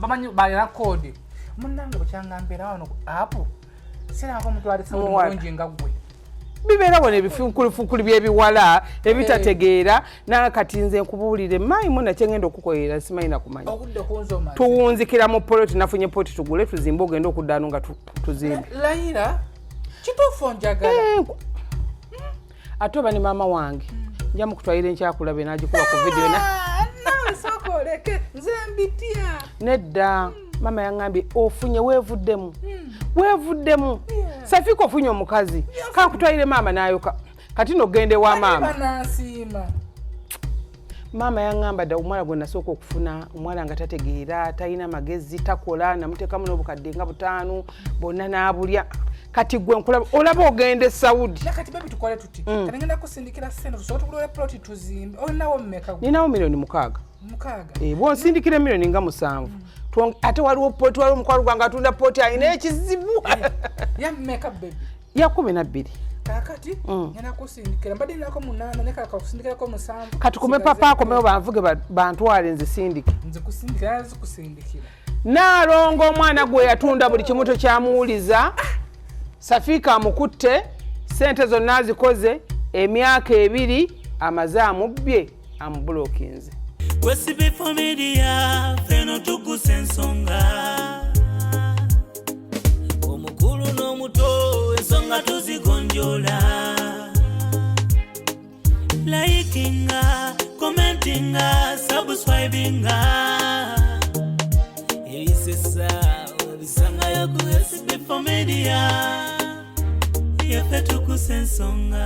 bamanyi balina code munange bukyangambira wano apo sira ko mutwali bulungi nga gwe bibeera wona ebifunkuli by'ebiwala ebitategeera nakati nze nkubuulire mayi muna kyengenda okukolerera simayina kumanya tuwunzikira mu poloti nafunye poti tugule tuzimbe ogenda okuddano nga tuzimbe layira kituufu njagala ate oba ne maama wange nja mukutwalira enkyakulabe n'agikuba ku vidiyo nawe sokoleke nze mbitya nedda mama yangambye ofunye weevuddemu Safika ofunye omukazi kankutwalire maama nayoka kati nogende wa mama yangamba dda omwana gwe nasooka okufuna omwana nga tategeera talina magezi takola namuteekamu n'obukadde nga 5 bonna n'abulya kati gwe nkulaba olaba ogende Saudi kati baby tukole tuti kati ngenda kusindikira sente tusobola tugula plot tuzimbe olinawo mmeka gwe ninawo milioni 6 bw'onsindikira milioni nga 7 ate waliwo poti waliwo omukwalo gwange atunda poti alina ekizibu ya mmeka baby ya 12 kakati ngenda kusindikira mbadde nako 8 nekaka kusindikirako 7 kati kume papa akomewo banvuge bantwale nze kusindikira naalongo omwana gwe yatunda buli kimuto kyamuwuliza Safika amukutte sente zonna azikoze emyaka 2 amaze amubbye amubulokinze Sb4 Media Fina Tuggussa Enssonga omukulu n'omuto ensonga tuzigonjola likinga commentinga subscribinga ebisesa obisangayo ku Sb4 Media Fina Tuggussa Enssonga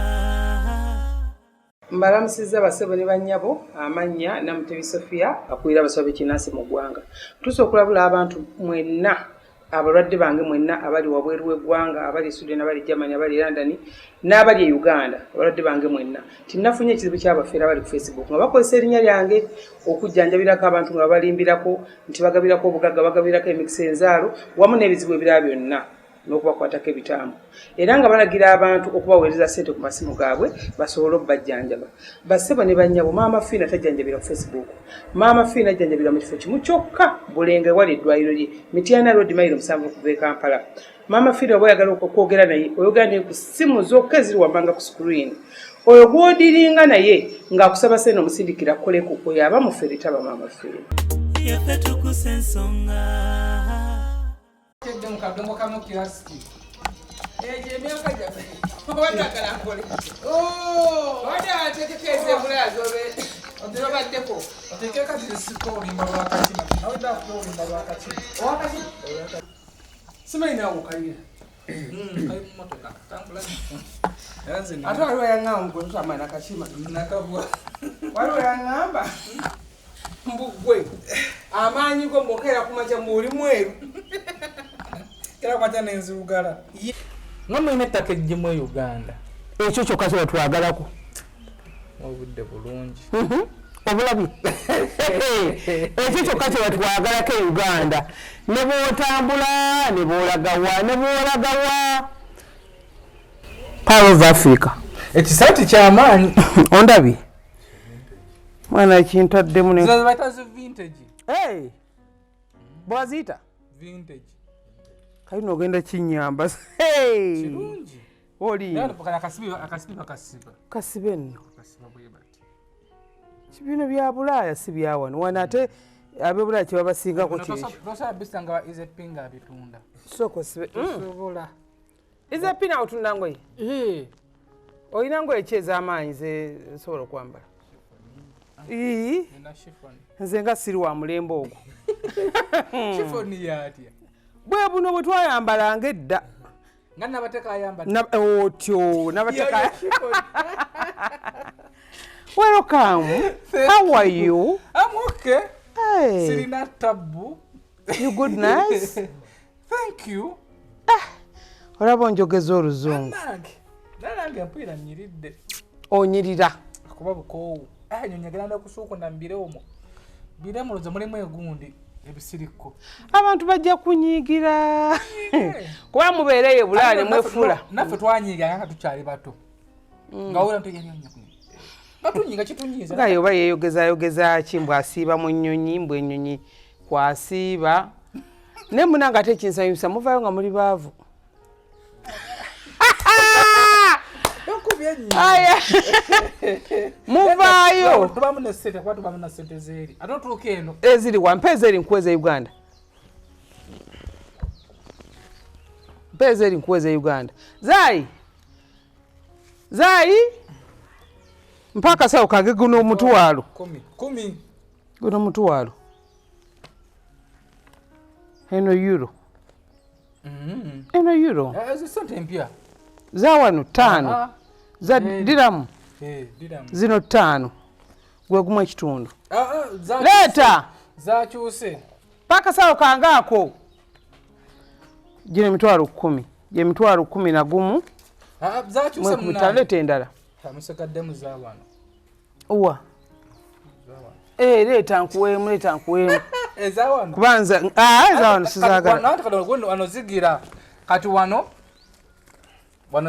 mbalamusiza basebo ne bannyabo amanya Namutebi Sofia akulira abasabe kinasi mu ggwanga tuso okulabula abantu mwenna abalwadde bange mwenna abali wabweru w'eggwanga abali Sweden abali Germany abali London n'abali Uganda abalwadde bange mwenna tinnafunye ekizibu ky'abafeera abali ku Facebook nga bakozesa erinnya lyange okujjanjabirako abantu nga balimbirako nti bagabirako obugagga bagabirako emikisa enzaalo wamu n'ebizibu ebirala byonna n'okubakwatako ebitambo era nga balagira abantu okubaweereza ssente ku masimu gaabwe basobole okubajjanjaba basebo ne bannyabo maama Fina tajjanjabira ku Facebook maama Fina ajjanjabira mu kifo kimu kyokka Bulenge wali eddwaliro lye Mityana Road mayiro 7 okuva e Kampala maama Fina oba oyagala okwogera naye oyogera naye ku ssimu zokka eziri wammanga ku screen oyo gw'odiringa naye ng'akusaba ssente omusindikira kukoleko oyo aba mufere taba maama Fina Fina Tuggussa Enssonga Kede mukadongo kamo kiasi. Emyaka jafe. Wanda kana kole. Wanda tekekeze mulazo be. Ondiro baddeko. Otekeka zisiko limba wakati. Nawenda ko limba wakati. Wakati. Sima ina ukaiya. Kai motoka. Tambula. Yanze. Ata waliwo yangambo ntama nakashima. Nakabwa. Waliwo yangamba. Mbugwe. Amanyi go mbokera kumacha muri mweru. Kera kwacha nenzugala. Ngamo imetake jimwe Uganda. Ekyo kyokka twatwagalako. Obudde bulungi. Obulabi. Ekyo kyokka twatwagalako Uganda. Ne bwotambula ne bwolagawa. Power of Africa. Ekisati ky'amaanyi. Ondabi. Mwana kintaddemu ne. Zazibatazo vintage. Hey. Bwazita. Vintage. Kali nogenda kinyamba. Hey. Kirungi. Oli. Nalo pakana akasiba. Kasibenno. Kasiba bwebati. Kibino bya Bulaya si bya wano. Wana ate abe Bulaya kye babasinga ko kiri. Tosa bisanga ize pinga bitunda. Soko sibe. Sobola. Ize pina otunda ngoyi. Oyina ngoyi kyeza amaanyi ze sobola kwambala. Nina chiffon. Nze nga siri wa mulembe ogwo. Chiffon yatia. Bwe buno bwe twayambalanga edda. Nga nabateka ayamba. Otyo nabateka. Welcome. How are you? I'm okay. Hey. Sirina tabu. You good, nice? Thank you. Olaba njogeza oluzungu. Nange mpira nyiridde. Onyirira. Kuba bukowu. Nyonyagala ndakusuuko na mbire omwo. Bire mulozo mulimu egundi ebisiriko. Abantu bajja kunyigira. Kuba mubeereye Bulaaya mwefula. Naffe twanyiga nga tukyali bato. Nga wera ntegenyonya kuno. Batunyiga kitunyiza. Nga yoba yeyogeza ki mbw asiiba mu nnyonyi mbw ennyonyi kwasiiba ne munanga ate ekinsanyusa muvaayo nga muli baavu muvaayo eziri wampa ezeri nkuweza Uganda zaayi mpaka sawo kange guno omutwalo eno euro za wano 5 za diramu zino 5 gwe gumu ekitundu leeta mpaka sawo kange ako gino emitwalo 10 gye mitwalo 10 na gumu mwekubitaleeta endala uwa leeta nkuweemu kubanza ezawano sizagala zigira kati wano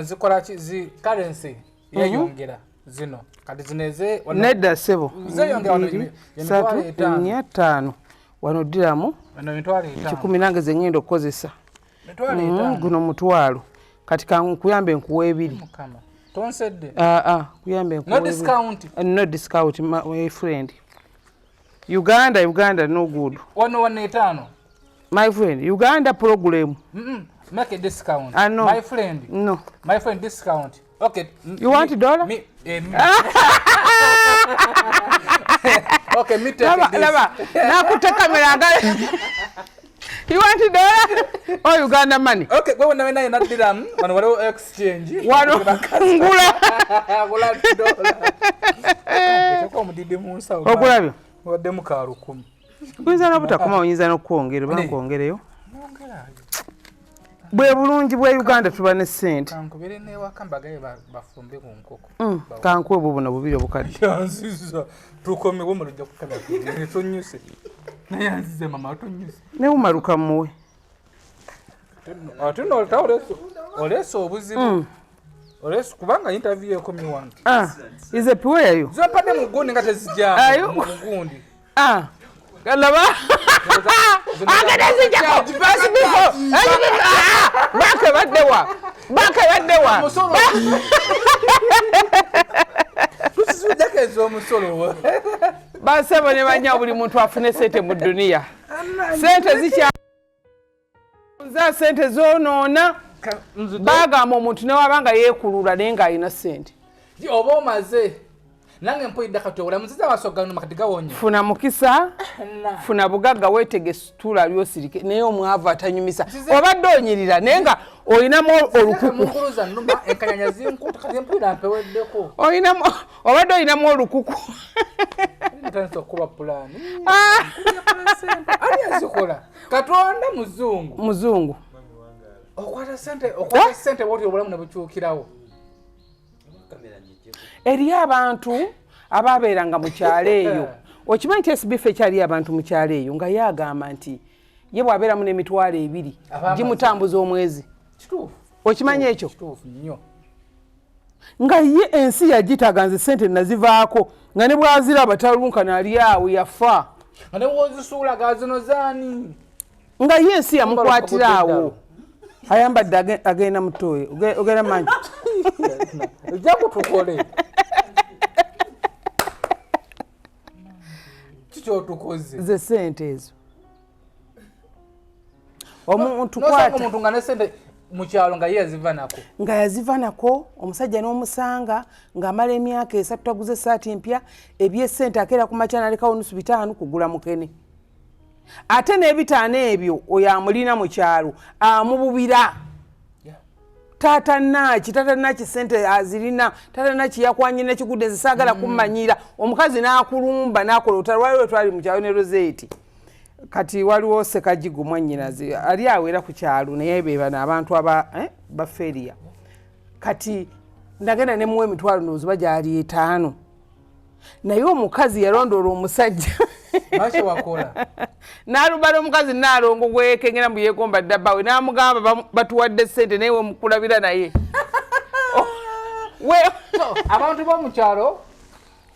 zikola zi currency yeyongera zino kati zineze nedda sebo zeyongera wano 5 wano diramu 10 nange ze ngendo okukozesa guno mutwalo kati kankuyambe nkuwe 2 tonsedde kuyambe nkuwe no discount my friend Uganda no good wano 5 my friend Uganda program make a discount no. My friend discount okay you want $1 okay me take this laba nakute kamera ngale you want $1 or Uganda money okay gwe wona wena na dirham wano waliwo exchange wano ngula $1 ko mudide munsa okulabyo wadde mukaru 10 kuyinza nobutakoma oyinza n'okwongera bankwongereyo bwe bulungi bwe Uganda tuba ne ssente kankubire ne wakambagaye bafumbe ku nkoko kankwe bubuno bubiri obukadde yanziza tukome wo mulujja kukaba ne tonyuse ne yanzize mama tonyuse ne umaruka muwe atuno oleso obuzibu oleso kubanga interview ekomi wange ize piweyo zopade mugundi ngate zijja mugundi Laba akadazija SB4 baka baddewa tusizudake zo musolo basebo ne banya buli muntu afune sente mu dunia sente zicha za sente zonoona bagamba omuntu ne wabanga yekulula nenga ayina sente oba omaze nange mpoyidde kati obulamu nziza basogano makatiga wonye funa mukisa funa bugagga weetege situla lyosirike naye omwavu atanyumisa obadde onyirira naye nga olinamu olukuku enkanyanya zinkuta kati mpulira mpeweddeko obadde olinamu olukuku ntandise okuba pulaani ani yazikola katonda muzungu okwata sente bwoti obulamu ne bukyukirawo eri abantu ababeeranga mu kyalo eyo okimanyi nti SB4 ekyali abantu mu kyalo eyo nga yagamba nti ye bwabeeramu n'emitwalo 2 gimutambuza omwezi okimanyi ekyo nga ye ensi yagitaga nze sente nazivaako nga ne bwaziraba talunkana ali awo yafa nga ye ensi yamukwatira awo ayambadde agenda mutoye ogenda manyi ojja kutukole kikyotukoze ze sente ezo omuntu kwata omuntu nga ne sente mu kyalo nga yaziva nako omusajja n'omusanga ng'amala emyaka 3 taguze saati empya ebyesente akeera ku makya nalekawo nusu 5 kugula mukene ate n'ebitaano ebyo oyo amulina mu kyalo amububira tata naki sente azirina tata naki yakwanyina kigude zisagala kumanyira omukazi nakulumba nakola otalwaliwe twali mu kyalo ne Rosette kati waliwo sekajigu mwanyinazi ali awera ku kyalo naye bebana abantu baferia kati ndagenda ne muwe mitwalo nozuba gyali 5 naye omukazi yalondola omusajja Masha wakola. Narubala omukazi nalongo gwekengera mu yekomba dabbawe namugamba batuwadde sente naye mukulabira naye. Abantu bo mu kyalo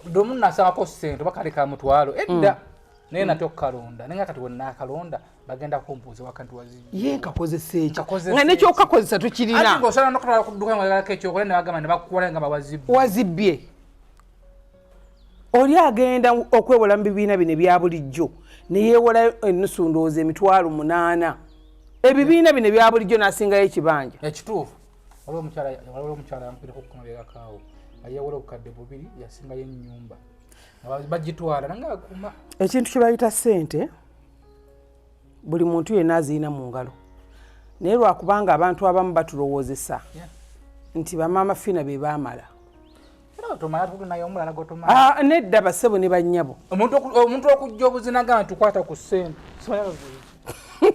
domu nasaba ko sente bakaleka mutwalo. Edda naye nate okukalonda naye nga kati wonna akalonda bagenda kumpuuza wakanti wazibye ye nkakozesa ekyo nga nekyokakozesa tukirina ati ng'osobola n'okutwala ku dduka ng'oyagala ekyokola ne bagamba ne bakukola nga wazibbye oli agenda okwewola mu bibiina bino ebya bulijjo ne yeewola ennusu ndowooza emitwalo 8 ebibiina bino ebya bulijjo n'asingayo ekibanja ekituufu waliwo omukyala yampireko okukamabegakaawo ayeewola obukadde 2 yasingayo ennyumba bagitwala nange aguma ekintu kye bayita ssente buli muntu yenna aziina mu ngalo naye lwakubanga abantu abamu batulowoozesa nti bamaama Fina be baamala nedda bassebo ne bannyabo omuntu okujja obuzinagamba tukwata ku ssente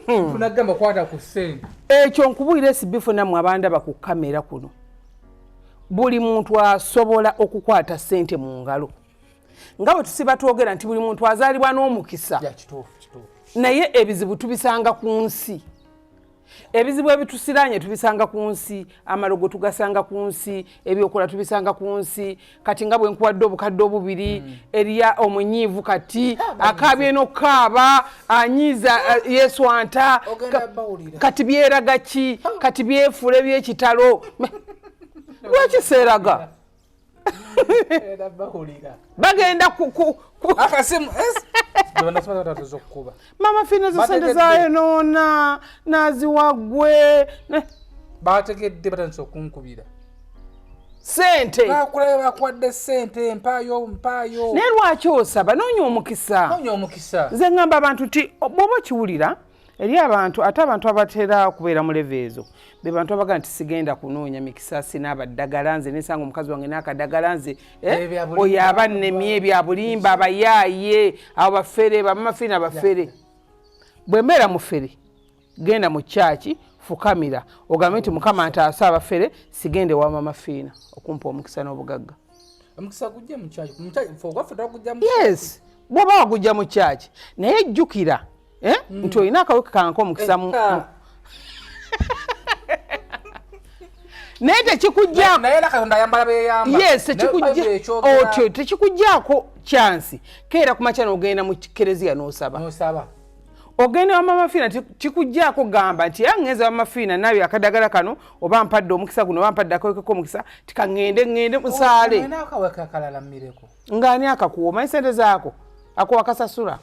tunagamba kwata ku ssente ekyo nkubulira SB4 nammwe abandaba ku kamera kuno buli muntu asobola okukwata ssente mu ngalo nga bwe tusiba twogera nti buli muntu azaalibwa n'omukisa naye ebizibu tubisanga ku nsi ebizibu ebitusiranye tubisanga ku nsi amalogo tugasanga ku nsi ebyokola tubisanga ku nsi kati nga bwe nkuwadde obukadde 2 eriya omunyiivu kati akabye n'okaaba anyiiza yeeswanta kati byeraga ki kati byefuula eby'ekitalo lwakiseeraga bagenda akasimu mama Fina zo sente zayo noona naziwagwe bategedde batandise okunkubira sente bakuwadde sente mpaayo naye lwaki osaba noonya omukisa nze ngamba abantu nti bw'oba kiwulira eri abantu ate abantu abatera kubeera mu leve ezo be bantu abaga nti sigenda kunoonya mikisa sinabaddagala nze nesanga omukazi wange n'akadagala nze oyo abannemye ebya bulimba abayaaye abo bafere bamama Fina bafere bwe mbeera mu fere genda mu kyaki fukamira ogambe nti mukama ntaasa abafere sigende wa mama Fina okumpa omukisa n'obugagga omukisa gujja mu kyaki yes bw'oba wagujja mu kyaki naye jjukira nti olina akawuka kanka omukisa naye tekikugjaako kyansi keera kumakya n'ogenda mu kereziya n'osaba ogenda wa mama Fina tikugjaako gamba nti ngeze wa mama Fina nabyo akadagala kano oba mpadde omukisa guno oba mpadde akawuka k'omukisa tikangende musaale ng'ani akakuwa omanyi sente zaako akuwa kasasula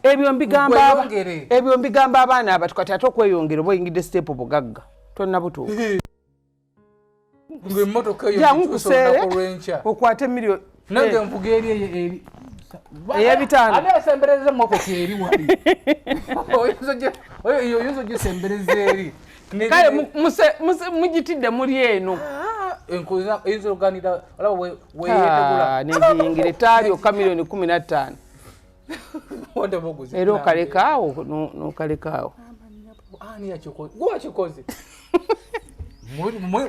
ebyo mbigamba abaana abato kati ate okweyongera oba oyingidde siteepu bugagga tonna butuuka jangu kuseere okwate miliyoni ey'ebitaano kale mugitidde muli eno negiyingira etaalyoka miliyoni 15 era okalekaawo n'okalekaawo gwakikoze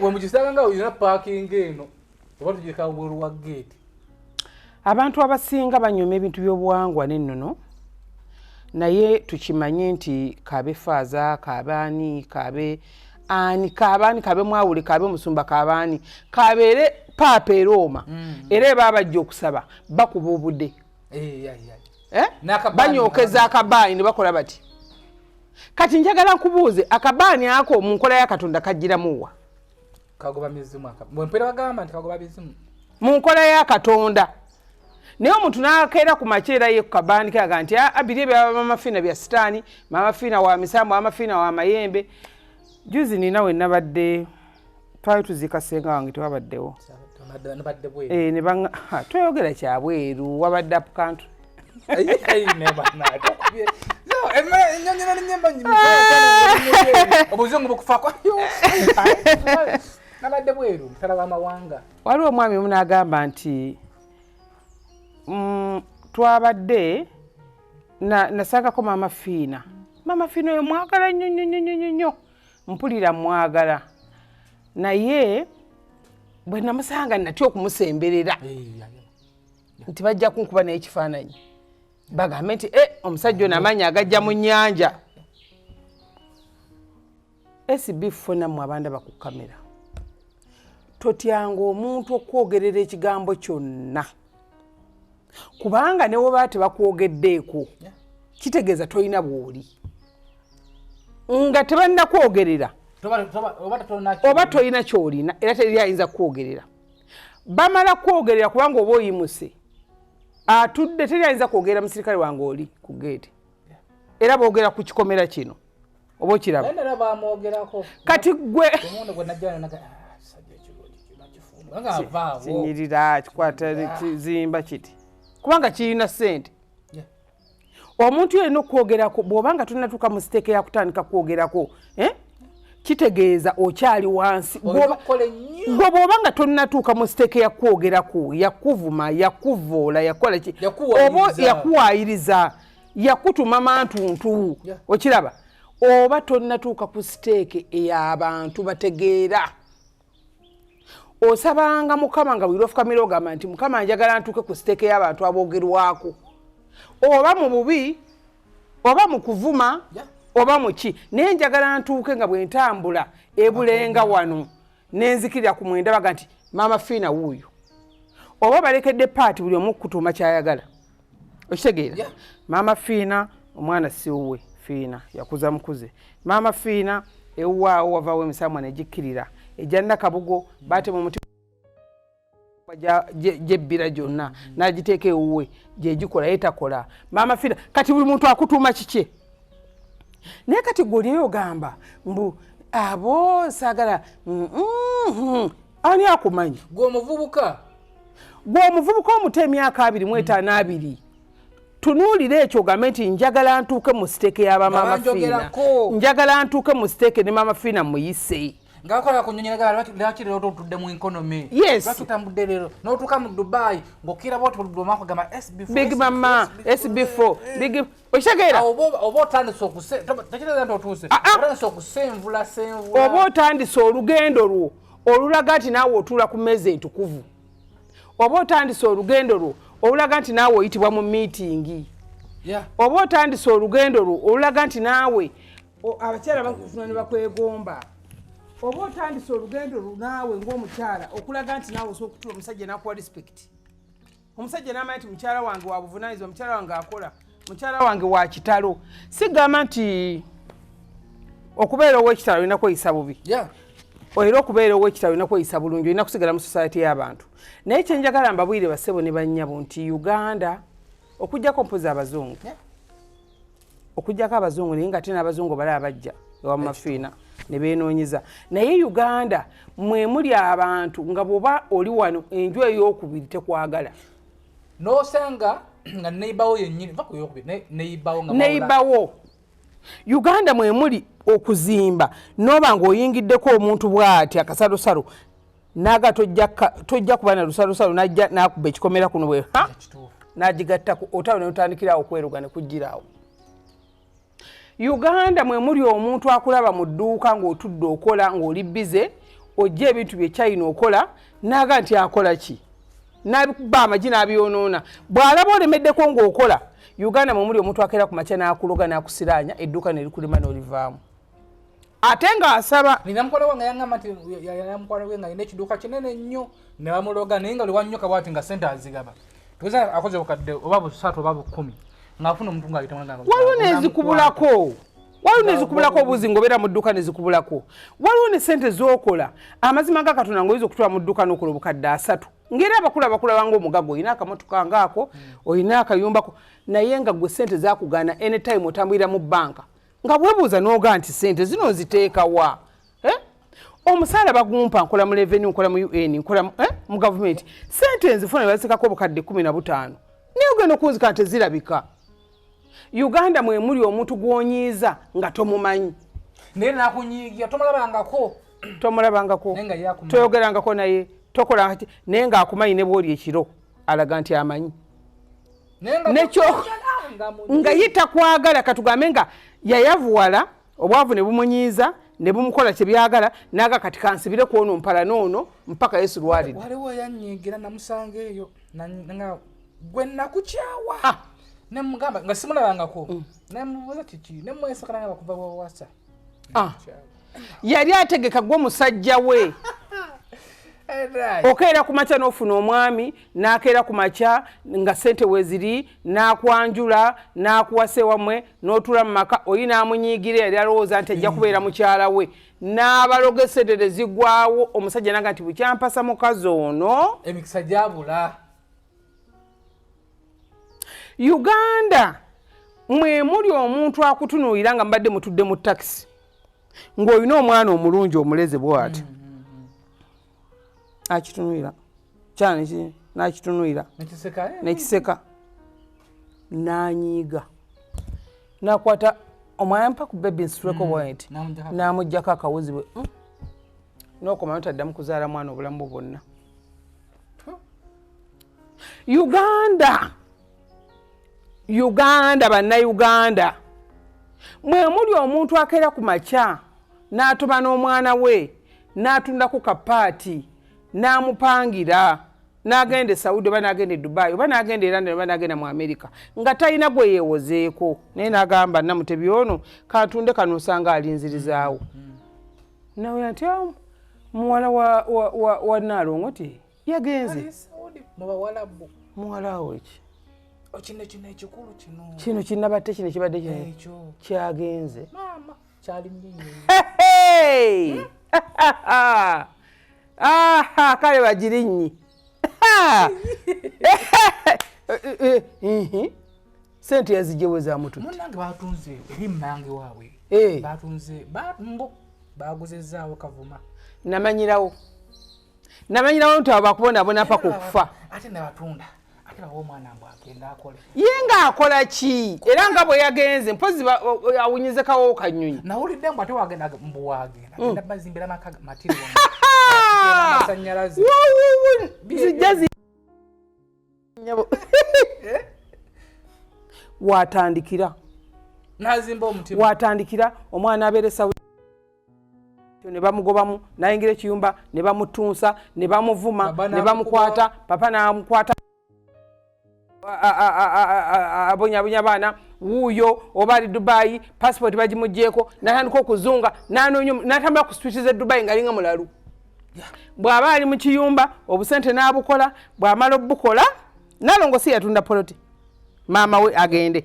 wemukisanga nga olina paakingi eno oba tugireka bweru wa geeti abantu abasinga banyuma ebintu by'obuwangwa n'ennono naye tukimanye nti kabe faaza kabaani kabe mwawule kabe musumba kabaani kabeere paapa erooma era eba bajja okusaba bakuba obudde banyookeza akabaani ne bakola bati kati njagala nkubuuze akabaani ako mu nkola ya Katonda kajjiramuwa kagoba mizimu bwempera bagamba nti kagoba mizimu mu nkola ya Katonda naye omuntu n'akeera ku makyera ye ku kabaani kaga nti abiri ebya mama Fina bya sitaani mama Fina wa misambo mama Fina wa mayembe juzi nina we nabadde twali tuziika ssenga wange tewabaddewo tweyogera kyabweru wabadde up country waliwo omwami omu n'agamba nti twabadde nasangako mama Fina oyo mwagala nnyo mpulira mwagala naye bwe namusanga natya okumusemberera nti bajja kunkuba naye ekifaananyi bagambe nti omusajja ono amanyi agajja mu nnyanja SB4 nammwe abandaba ku kamera totyanga omuntu okwogerera ekigambo kyonna kubanga ne woba tebakwogeddeeko kitegeeza toyina bw'oli nga tebannakwogerera oba toyina ky'olina era teri ayinza kwogerera bamala kwogerera kubanga oba oyimuse atudde teri ayinza kwogera musirikale wange oli ku geeti era boogera ku kikomera kino oba okiraba kati gwe kinyirira kikwata kizimba kiti kubanga kirina ssente omuntu yenna okwogerako bw'obanga tulinatuuka mu siteeke yakutandika kwogerako kitegeeza okyali wansi gwe bw'obanga tolinatuuka mu siteeke yakwogerako yakuvuma yakuvoola yakola ki oba yakuwaayiriza yakutuma mantuntu okiraba oba tolinatuuka ku siteeke ey'abantu bategeera osabanga mukama nga bwira ofukamira ogamba nti mukama njagala ntuuke ku siteeke y'abantu aboogerwako oba mu bubi oba mu kuvuma oba mu ki naye njagala ntuuke nga bwe ntambula ebulenga wano nenzikirira ku mwenda baga nti maama Fina wuuyo oba balekedde paati buli omu kutuuma kyayagala okitegeera maama Fina omwana si wuwe Fina yakuza mukuze maama Fina ewaawo wavaawo emisamwa negikkirira ejja Nakabugo baatema omuti jebbira gyonna n'agiteeka ewuwe gyegikola yetakola maama Fina kati buli muntu akutuuma kiki naye kati gw'oliyo ogamba mbu abo saagala ani akumanyi gwe omuvubuka omuta emyaka 25 tunuulira ekyo ogambe nti njagala ntuuke mu siteeke y'abamaama Fina njagala ntuuke mu siteeke ne maama Fina muyise ngakola kunyonyera lwaki lero tutudde mu economy lwaki utambudde lero n'otuuka mu Dubai ng'okira bwoti bulumako gamba SB4 big mama SB4 big okitegeera oba otandise tekitegeeza nti otuuse otandise okusenvula oba otandise olugendo lwo olulaga nti naawe otuula ku mmeeza entukuvu oba otandise olugendo lwo olulaga nti naawe oyitibwa mu miitingi oba otandise olugendo lwo olulaga nti naawe abakyala bakufuna ne bakwegomba oba otandise olugendo lunaawe ng'omukyala okulaga nti naawe osobola okutuula omusajja n'akuwa respect omusajja n'amanya nti mukyala wange wa buvunaanyizibwa mukyala wange akola mukyala wange wa kitalo sigamba nti okubeera ow'ekitalo olina kweyisa bubi era okubeera ow'ekitalo olina kweyisa bulungi olina kusigala mu society y'abantu naye kyenjagala mbabwire bassebo ne bannyabo nti Uganda okujjako mpozi abazungu okujjako abazungu naye nga ate n'abazungu balaba bajja ewa Fina ne beenoonyeza naye Uganda mwe muli abantu nga bw'oba oli wano enju ey'okubiri tekwagala n'osanga nga neighbawo yennyini neighbawo Uganda mwe muli okuzimba n'oba ng'oyingiddeko omuntu bw'ati akasalosalo naga tojja kuba na lusalosalo najja n'akuba ekikomera kuno bwe n'agigattako otawo ne otandikirawo okweruga ne kugiraawo Uganda mwe muli omuntu akulaba mu dduuka ng'otudde okola ng'oli bize ojja ebintu bye China okola naga nti akola ki n'abikuba amagi n'abyonoona bw'alaba olemeddeko ng'okola Uganda mwe muli omuntu akeera ku makya n'akuloga n'akusiraanya edduuka ne likulima n'olivaamu ate ng'asaba nina mukwano wange yangamba nti mukwano we nga yina ekiduuka kinene nnyo ne bamuloga naye nga liwannyoka bwati nga sente azigaba tuweza akoze bukadde oba busatu oba 10 ngafuna omuntu ng'ayitamu waliwo nezikubulako obuzi ng'obeera mu dduuka nezikubulako waliwo ne sente z'okola amazima nga Katonda ng'oyinza okutwala mu dduuka n'okola obukadde 3 ng'era abakulaba ng'omugago olina akamotoka ngaako olina akayumbako naye nga gwe sente zakugaana anytime otambulira mu banka nga bwebuuza n'ogaa nti sente zino nziteeka wa omusaala bagumpa nkola mu revenue nkola mu UN nkola mu government sente nzifuna bazisekako obukadde 15 naye ogenda okunzika nti zirabika Uganda mwe muli omuntu gw'onyiiza nga tomumanyi naye nakunyiigira tomulabangako toyogerangako naye tokola naye ng'akumanyi ne bw'oli ekiro alaga nti amanyi nekyo nga ye takwagala katugambe nga yayavuwala obwavu ne bumunyiiza ne bumukola kyebyagala naga kati kansibire kwono mpala noono mpaka Yesu lwalira waliwo yanyiigira namusanga eyo nga gwe nakukyawa nemugamba nga simulabangako nemubuuza kiki nemwesakana nga bakuva wawasa yali ategeka gwe musajja we okeera ku makya n'ofuna omwami n'akeera ku makya nga ssente weziri n'akwanjula n'akuwasa ewamwe n'otula mu maka oyi n'amunyiigira yali alowooza nti ajja kubeera mukyala we n'abaloga essedere zigwawo omusajja naga nti bukyampasa mukazi ono emikisa gyabula. Uganda mwe muli omuntu akutunuulira nga mbadde mutudde mu takisi ng'olina omwana omulungi omuleze bw'ati akitunuulira kyani n'akitunuulira nekiseka n'anyiiga n'akwata omwana mpa ku bebi nsituleko bwenti n'amuggyako akawuzi bwe n'okomayo taddamu kuzaala mwana obulamu bwonna. Uganda bannayuganda mwe muli omuntu akeera ku makya n'atuma n'omwana we n'atunda ku kapaati n'amupangira n'agenda e Saudi oba n'agenda e Dubai oba n'agenda e London oba n'agenda mu America nga talina gwe yeewozeeko naye n'agamba Namutebi ono katunde kano osanga alinzirizaawo. Nawe nti muwala wa Naalongo ti yagenze muwala we ki kino kinabadde kino kibadde kino kyagenze kale bagirinnyi sente yazigyewe za mututte munange batunze eri mmange waabwe batunze baguzezaawo Kavuma namanyirawo nti abo bakubonabona paka okufa ate nabatunda ate bawo omwana mbw agenda akole ye ng'akola ki era nga bwe yagenze mpozi awunyize kawo kanyonyi nawulidde mbu ate wagenda mbuwagenda agenda bazimbira maka matiri amasanyalazi zijja watandikira nazimba omutima watandikira omwana abeeresa ne bamugobamu nayingira ekiyumba ne bamutunsa ne bamuvuma ne bamukwata papa n'amukwata abonyabonya baana wuuyo oba ali Dubai passport bagimugjeeko natandika okuzunga n'atambula ku street ze Dubai ng'alinga mulalu bw'aba ali mu kiyumba obusente n'abukola bw'amala obukola Naalongo si yatunda poloti maama we agende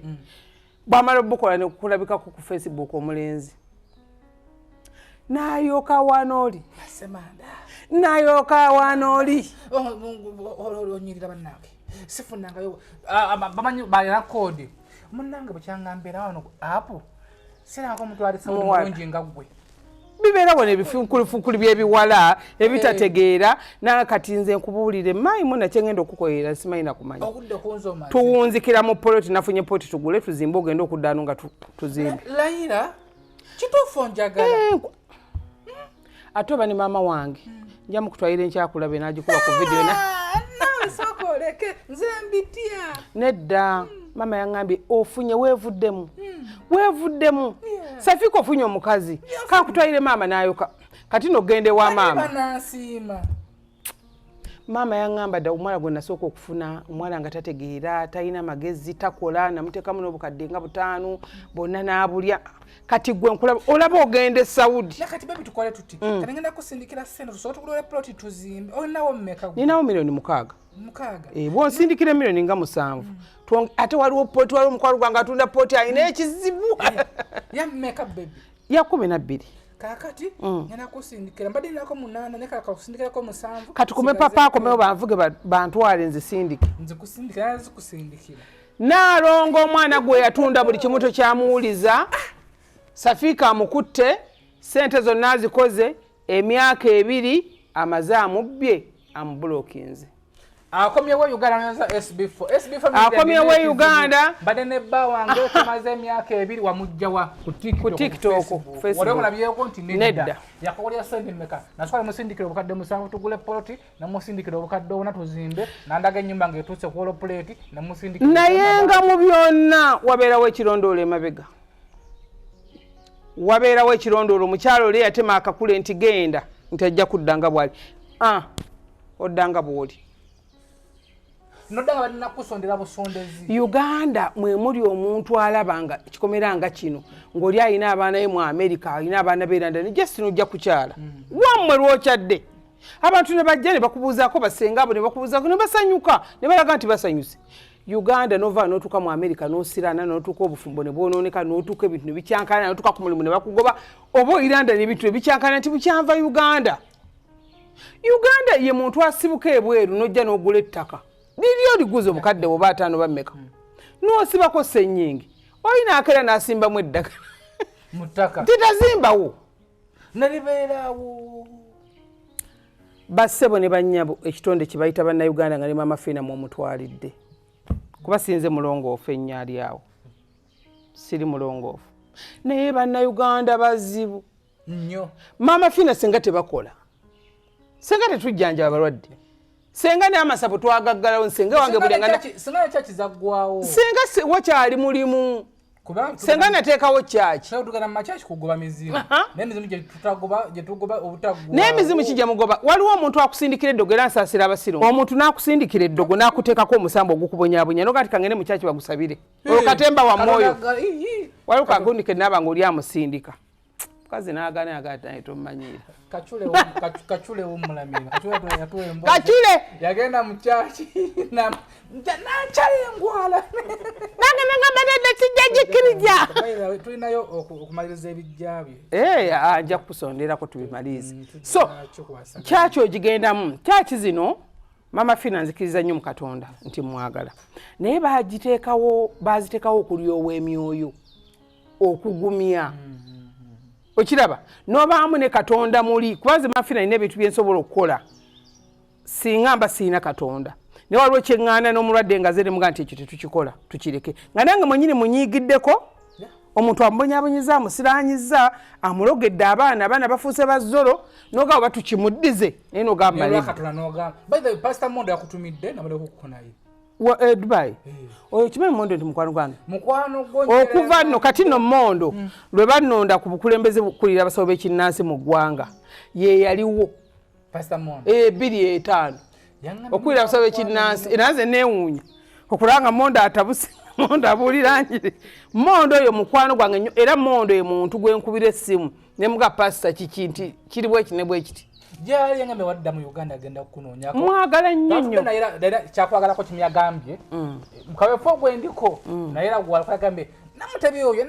bw'amala obukola ne kulabikako ku Facebook omulenzi nayoka wanooli onyirira bannange sifunangayo bamanyi balina kodi munnange bwekyangambira wano apo sirako omuntu alisamulungi nga gwe bibeera wona ebifunkulifukuli by'ebiwala ebitategeera nanga kati nze nkubuulire mayi muna kyengenda okukolerera simanyi nakumanya tuwunzikira mu poloti nafunye poti tugule tuzimbe ogenda okuddaano nga tuzimbe layira kituufu njagala ate oba ne maama wange nja mukutwalira enkyakulabe n'agikuba ku vidiyo nawe sokoleke nze mbitya nedda maama yaŋŋambye ofunye weevuddemu Safika ofunye omukazi kakutwalire maama n'ayoka kati nogende wa maama maama yaŋŋamba dda omwana gwe nasooka okufuna omwana nga tategeera talina magezi takola namuteekamu n'obukadde nga 5 bonna n'abulya kati gwe nkulaba olaba ogende Saudi kati bebi tukole tuti kati ngenda kusindikira ssente tusobola tukulole ploti tuzimbe olinawo mmeka ninawo milioni 6 bwonsindikira milioni nga 7 ate waliwo poti waliwo omukwalo gwange atunda poti alina ekizibu yammeka bebi ya 12 kakati ngenda kusindikira mbadde nako 8 ne kaka kusindikirako 7 kati kume papa akomewo banvuge bantwale nzikusindikira Naalongo omwana gwe yatunda buli kimuto kyamuwuliza Safika amukutte sente zonna azikoze emyaka 2 amaze amubbye amubulokinze akomyewo Uganda SB4 akomyewo Uganda bade ne bba wange tumaze emyaka 2 wamujja wa ku TikTok Facebook nedda yakolya sente mmeka naswala musindikira obukadde 7 tugule poloti namusindikira obukadde 4 tuzimbe nandaga ennyumba ng'etuuse ku plate namusindikira naye nga mu byonna wabeerawo ekirondoola emabega wabeerawo ekirondoola omukyalo oli yatema akakule nti genda nti ajja kuddanga bwali oddanga bwoli nodanga badina kusondera busondezi Uganda mwe muli omuntu alabanga kikomeranga kino ng'oli alina abaana ye mu America alina abaana be London just nojja kukyala wammwe lwokyadde abantu ne bajja ne bakubuuzaako basenga abo ne bakubuuzaako ne basanyuka ne balaga nti basanyuse. Uganda nova n'otuuka mu America n'osirana n'otuuka obufumbo ne bwonooneka n'otuuka ebintu ne bikyankana n'otuuka ku mulimu ne bakugoba oba oyiranda n'ebintu ne bikyankana nti bukyanva Uganda. Uganda ye muntu asibuka ebweru n'ojja n'ogula ettaka liri oliguza obukadde bwoba ataano bammeka n'osibako ssennyingi olina akeera n'asimbamu eddagala mu ttaka titazimbawo ne libeerawo. Bassebo ne bannyabo ekitonde kye bayita bannayuganda nga ne Maama Fina mw'omutwalidde kuba sinze mulongoofu ennyaali awo siri mulongoofu naye bannayuganda bazibu nnyo. Maama Fina senga tebakola senga tetujjanjaba balwadde senga n'amasavu twagaggalawo nsenga wange bulengana singa kyaki zaggwawo senga wakyali mulimu senga nateekawo kyaki tugana makyaki kugoba mizimu n'emizimu gye tugoba obutaggwawo n'emizimu kijja mugoba waliwo omuntu akusindikira eddogo era nsaasira abasiru omuntu n'akusindikira eddogo n'akuteekako omusambo ogukubonyaabonya nogati kangene mu kyaki bagusabire olwo katemba wa mwoyo waliwo kagundike naaba nga oli amusindika mukazi n'agaana agaata tomumanyiira kachule w'omulamira kachule yagenda mu kyaki nakyalengwala nange nangamba nedde kijja gikkiriza tulinayo okumaliriza ebijja bye ajja kukusonderako tubimalirize so kyaki ogigendamu kyaki zino Maama Fina nzikiriza nnyo mu Katonda nti mwagala naye baziteekawo okulyowa emyoyo okugumya okiraba n'obaamu ne Katonda muli kubanze Maama Fina alina ebintu byensobola okukola singa mba siina Katonda ne waliwo kyeŋŋaana n'omulwadde nga zere muga nti ekyo tetukikola tukireke nga nange mwenyini munyiigiddeko omuntu amubonyaabonyiza amusiraanyiza amulogedde abaana bafuuse bazzolo n'ogamba batukimuddize naye n'ogamba Dubai oyo kimanyi Mondo nti mukwano gwange okuva nno kati nno Mondo lwe bannonda ku bukulembeze bukulira abasawo b'ekinnansi mu ggwanga ye yaliwo 2-5 okulira abasawo b'ekinnansi era nze neewuunya okulanga Mondo atabuse Mondo abuulirangire Mondo oyo mukwano gwange nnyo era Mondo ye muntu gwe nkubira essimu ne muga pasita kiki nti kiri bwe kine bwe kiti Jali yangambe wadda mu Uganda agenda kunoonyako. Mwagala nnyo nnyo. Naye kyakwagalako kimyagambye. Mukawefo gwendiko. Naye agambye namutebi oyo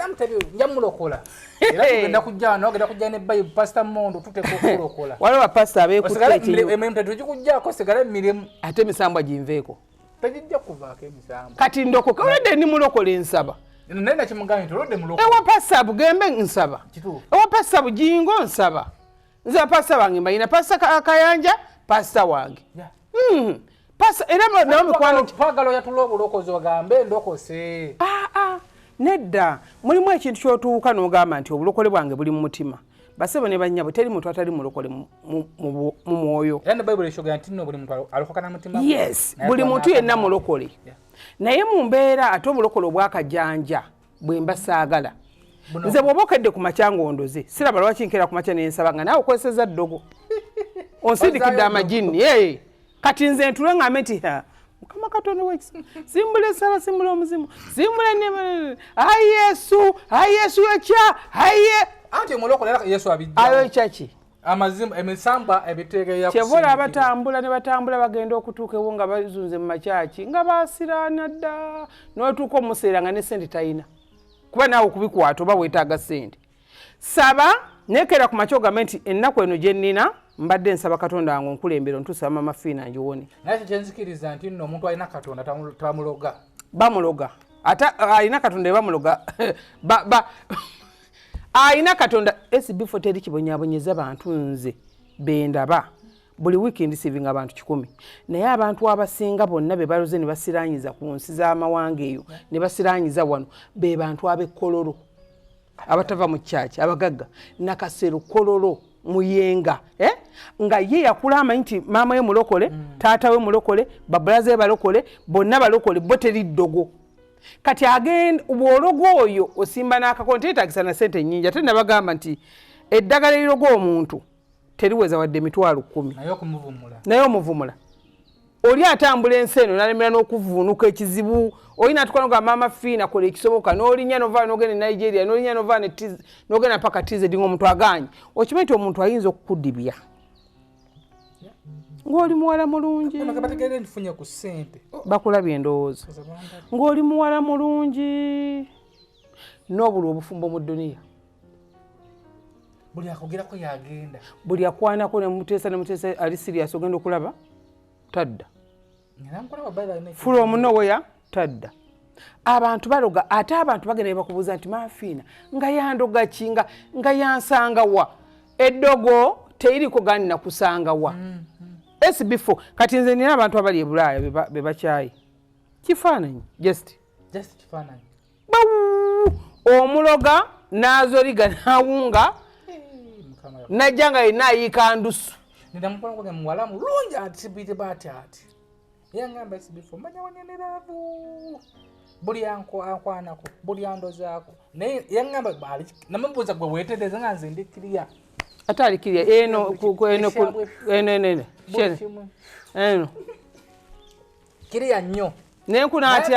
njamulokola. Era tugenda kujja n'ogenda kujja ne Bible Pastor Mondo tuteko okulokola. Waliwo pastor abeekutte ekyo. Emirimu tetujikujjako sigala emirimu. Ate emisambwa ginveeko. Tajijja kuvaako emisambwa. Kati ndokoka olwadde ndi mulokole nsaba. Nenda kimugambye nti olwadde mulokole. Ewa pastor bugembe nsaba. Ewa pastor bujingo nsaba. Nza pastor wange mbayina pastor Kayanja pastor wange. Pastor era nawo mikwano twagala yatula obulokozi ogambe ndokose. Nedda mulimu ekintu kyotuuka n'ogamba nti obulokole bwange buli mu mutima. Basebo ne bannyabo teri muntu atali mulokole mu mwoyo. Era ne Bible eshoga nti no buli muntu alokoka na mutima. Yes, buli muntu yenna mulokole. Naye mu mbeera ate obulokole obwakajanja bwe mbasaagala. Nze bwobokedde ku macyango ondoze siraba lwaki nkera ku macha n'ensaba nga naawe okozesezza ddogo onsindikidde amagini kati nze ntule ng'ambe nti Mukama Katonda wekisa simbule sala simbule omuzimu simbule ne ayi Yesu ekya anti mulokole Yesu abijja ayo ekyaki amazimu emisamba ebitegeya kyebola abatambula ne batambula bagenda okutuuka ewo nga bazunze mu makyaki nga basiraana dda n'otuuka omuseera nga ne sente tayina kuba naawe okubikwata oba weetaaga ssente saba nekera ku makya ogambe nti ennaku eno gye nnina mbadde nsaba Katonda wange onkulembera ontuusa Maama Fina njiwone naye kyenzikiriza nti nno omuntu alina Katonda tamuloga bamuloga ate alina Katonda bamuloga alina Katonda SB4 teri kibonyaabonyeza bantu nze bendaba buli weekend saving abantu 100 naye abantu abasinga bonna be baloze ne basiranyiza ku nsi z'amawanga eyo ne basiranyiza wano be bantu abekololo abatava mu church abagagga nakasero kololo muyenga nga ye yakula amanyi nti maama ye mulokole taata we mulokole babulaze balokole bonna balokole bo teri ddogo kati agenda bwologo oyo osimba n'akakonti etagisa na sente nnyingi ate nabagamba nti eddagala erirogo omuntu teriweza wadde emitwalo 10 naye omuvumula oli atambula ensi eno nalemera n'okuvuunuka ekizibu olina tukonoga Maama Fina kola ekisoboka n'olinya nova n'ogenda Nigeria n'olinya nova n'ogenda paka TZ ng'omuntu aganye okimanyi nti omuntu ayinza okukudibya ng'oli muwala mulungi nakabategere nfunye ku ssente bakulabye endowooza ng'oli muwala mulungi n'obulwa obufumbo mu dduniya buli akogerako yagenda buli akwanako nemuteesa ali sirias ogenda okulaba tadda fula omunoweya tadda abantu baloga ate abantu bagenda bakubuuza nti Fina nga yandoga ki nga yansanga wa Edogo teiriko gani nakusanga wa SB4 kati nze nina abantu abali e Bulaaya be bakyayi kifaananyi just kifaananyi omuloga n'azoliga n'awunga najja nga yenna ayiika ndusu ndamukona kwange muwala mulungi atibite bati ati yangamba SB4 manya wanyeneravu buli ankwanako buli andozaako naye yangamba bali namubuuza gwe weetereza nga nze ndi kiriya ate ali kiriya eno eno kiriya nnyo nenkuna ati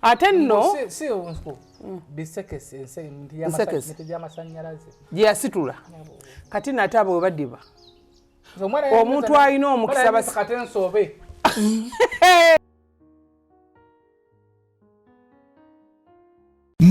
ate nno si onsko bisekese ntiyamasanyalaze gye yasitula kati nate abo we baddiba omuntu alina omukisa katensobe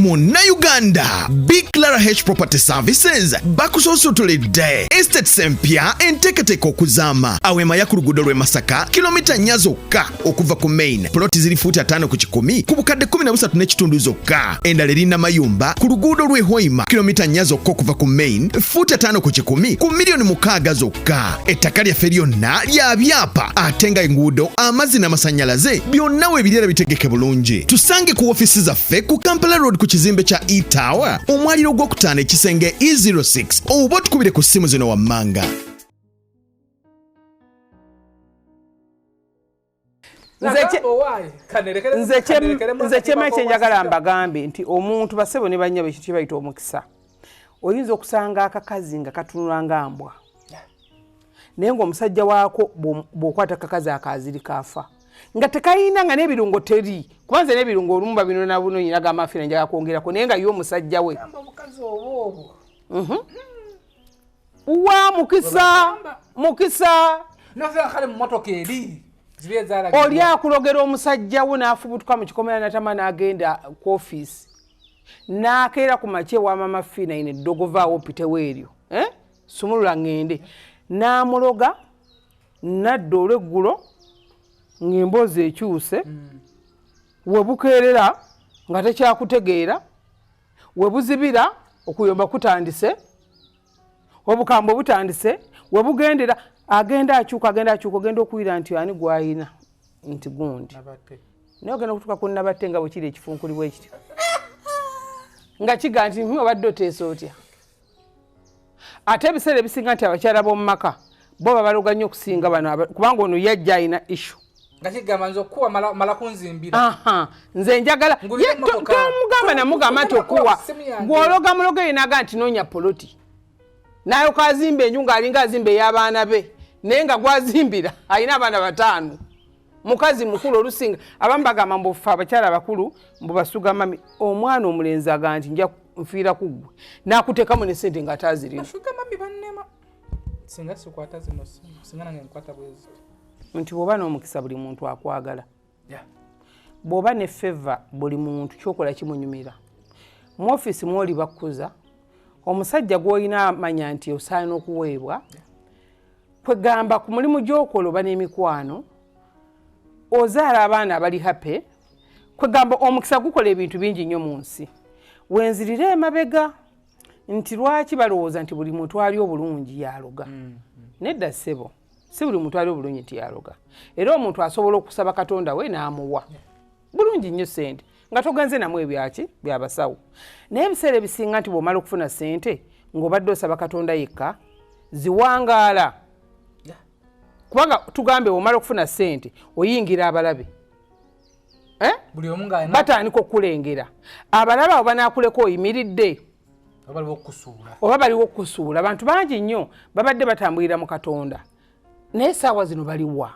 Munnayuganda Big Clara H Property Services bakusosotoledde estate sempya enteekateeka okuzaama awema ku luguudo lw'e Masaka kilomita 4 zokka okuva ku main ploti ziri fuuti 5 ku 10 ku bukadde 13.5 zokka endala erina mayumba ku luguudo lw'e Hoima kilomita 4 zokka okuva ku main fuuti 5 ku 10 ku milioni 6 zokka ettaka lyaffe lyonna lya byapa ate nga enguudo amazzi n'amasannyalaze byonna weebirira bitegeke bulungi tusange ku ofiisi zaffe ku Kampala Road ku kizimbe kya E-Tower omwaliro gw'okutaano ekisenge E06 oba tukubire ku ssimu zino wammanga. nze kyema kyenjagala mbagambe nti omuntu basebo ne bannyabo ekyo kibayita omukisa oyinza okusanga akakazi nga katunula nga mbwa naye ng'omusajja waako bw'okwata kakazi akaziri kafa nga tekayina nga n'ebirungo teri kubanze n'ebirungo olumu babino na buno nyina gamba Fina njaga kwongerako naye nga yo omusajja we wa mukisa oli akulogera omusajja we n'afubutuka mu kikomera natama n'agenda ku ofiisi n'akeera ku makye wa mama Fina ine Edogo pitewo eryo sumulula ngende n'amuloga nadda olw'eggulo ng'emboozi ekyuse webukeerera nga tekyakutegeera webuzibira okuyomba kutandise obukambwe butandise webugendera agenda akyuka ogenda okuwira nti ani gwayina nti gundi naye ogenda okutuuka ku nabatte nga bwe kiri ekifunkuli bwe kityo nga kiga nti obadde oteesa otya ate ebiseera ebisinga nti abakyala b'omu maka bo babaloga nnyo okusinga bano kubanga ono yajja alina issue ngakigamba nze okuwa mala kunzimbira nze njagala tomugamba namugamba tokuwa gw'ologa muloga yenaga nti noonya poloti naye okazimba enju ng'alinga azimba ey'abaana be naye nga gwazimbira alina abaana 5 mukazi mukulu olusinga abamu bagamba mbufe abakyala abakulu mbubasuga mami omwana omulenzi aga nti nja nfiira ku ggwe n'akuteekamu ne ssente ng'ataazirina singa sikwata zino singa nange nkwata bwezi nti bw'oba n'omukisa buli muntu akwagala bw'oba ne feva buli muntu kyokola kimunyumira mu ofiisi mwoli bakkuza omusajja gw'olina amanya nti osaana okuweebwa kwegamba ku mulimu gy'okola oba n'emikwano ozaala abaana abali happy kwegamba omukisa gukola ebintu bingi nnyo mu nsi wenzirira emabega nti lwaki balowooza nti buli muntu ali obulungi yaloga nedda ssebo si buli muntu ali obulungi nti yaloga era omuntu asobola okusaba Katonda we n'amuwa bulungi nnyo ssente nga togenze namu ebyaki byabasawo naye ebiseera ebisinga nti bw'omala okufuna ssente ng'obadde osaba Katonda yekka ziwangaala kubanga tugambe bw'omala okufuna ssente oyingira abalabe batandika okukulengera abalabe abo banaakuleko oyimiridde oba baliwo okukusuula abantu bangi nnyo babadde batambulira mu Katonda naye essaawa zino baliwa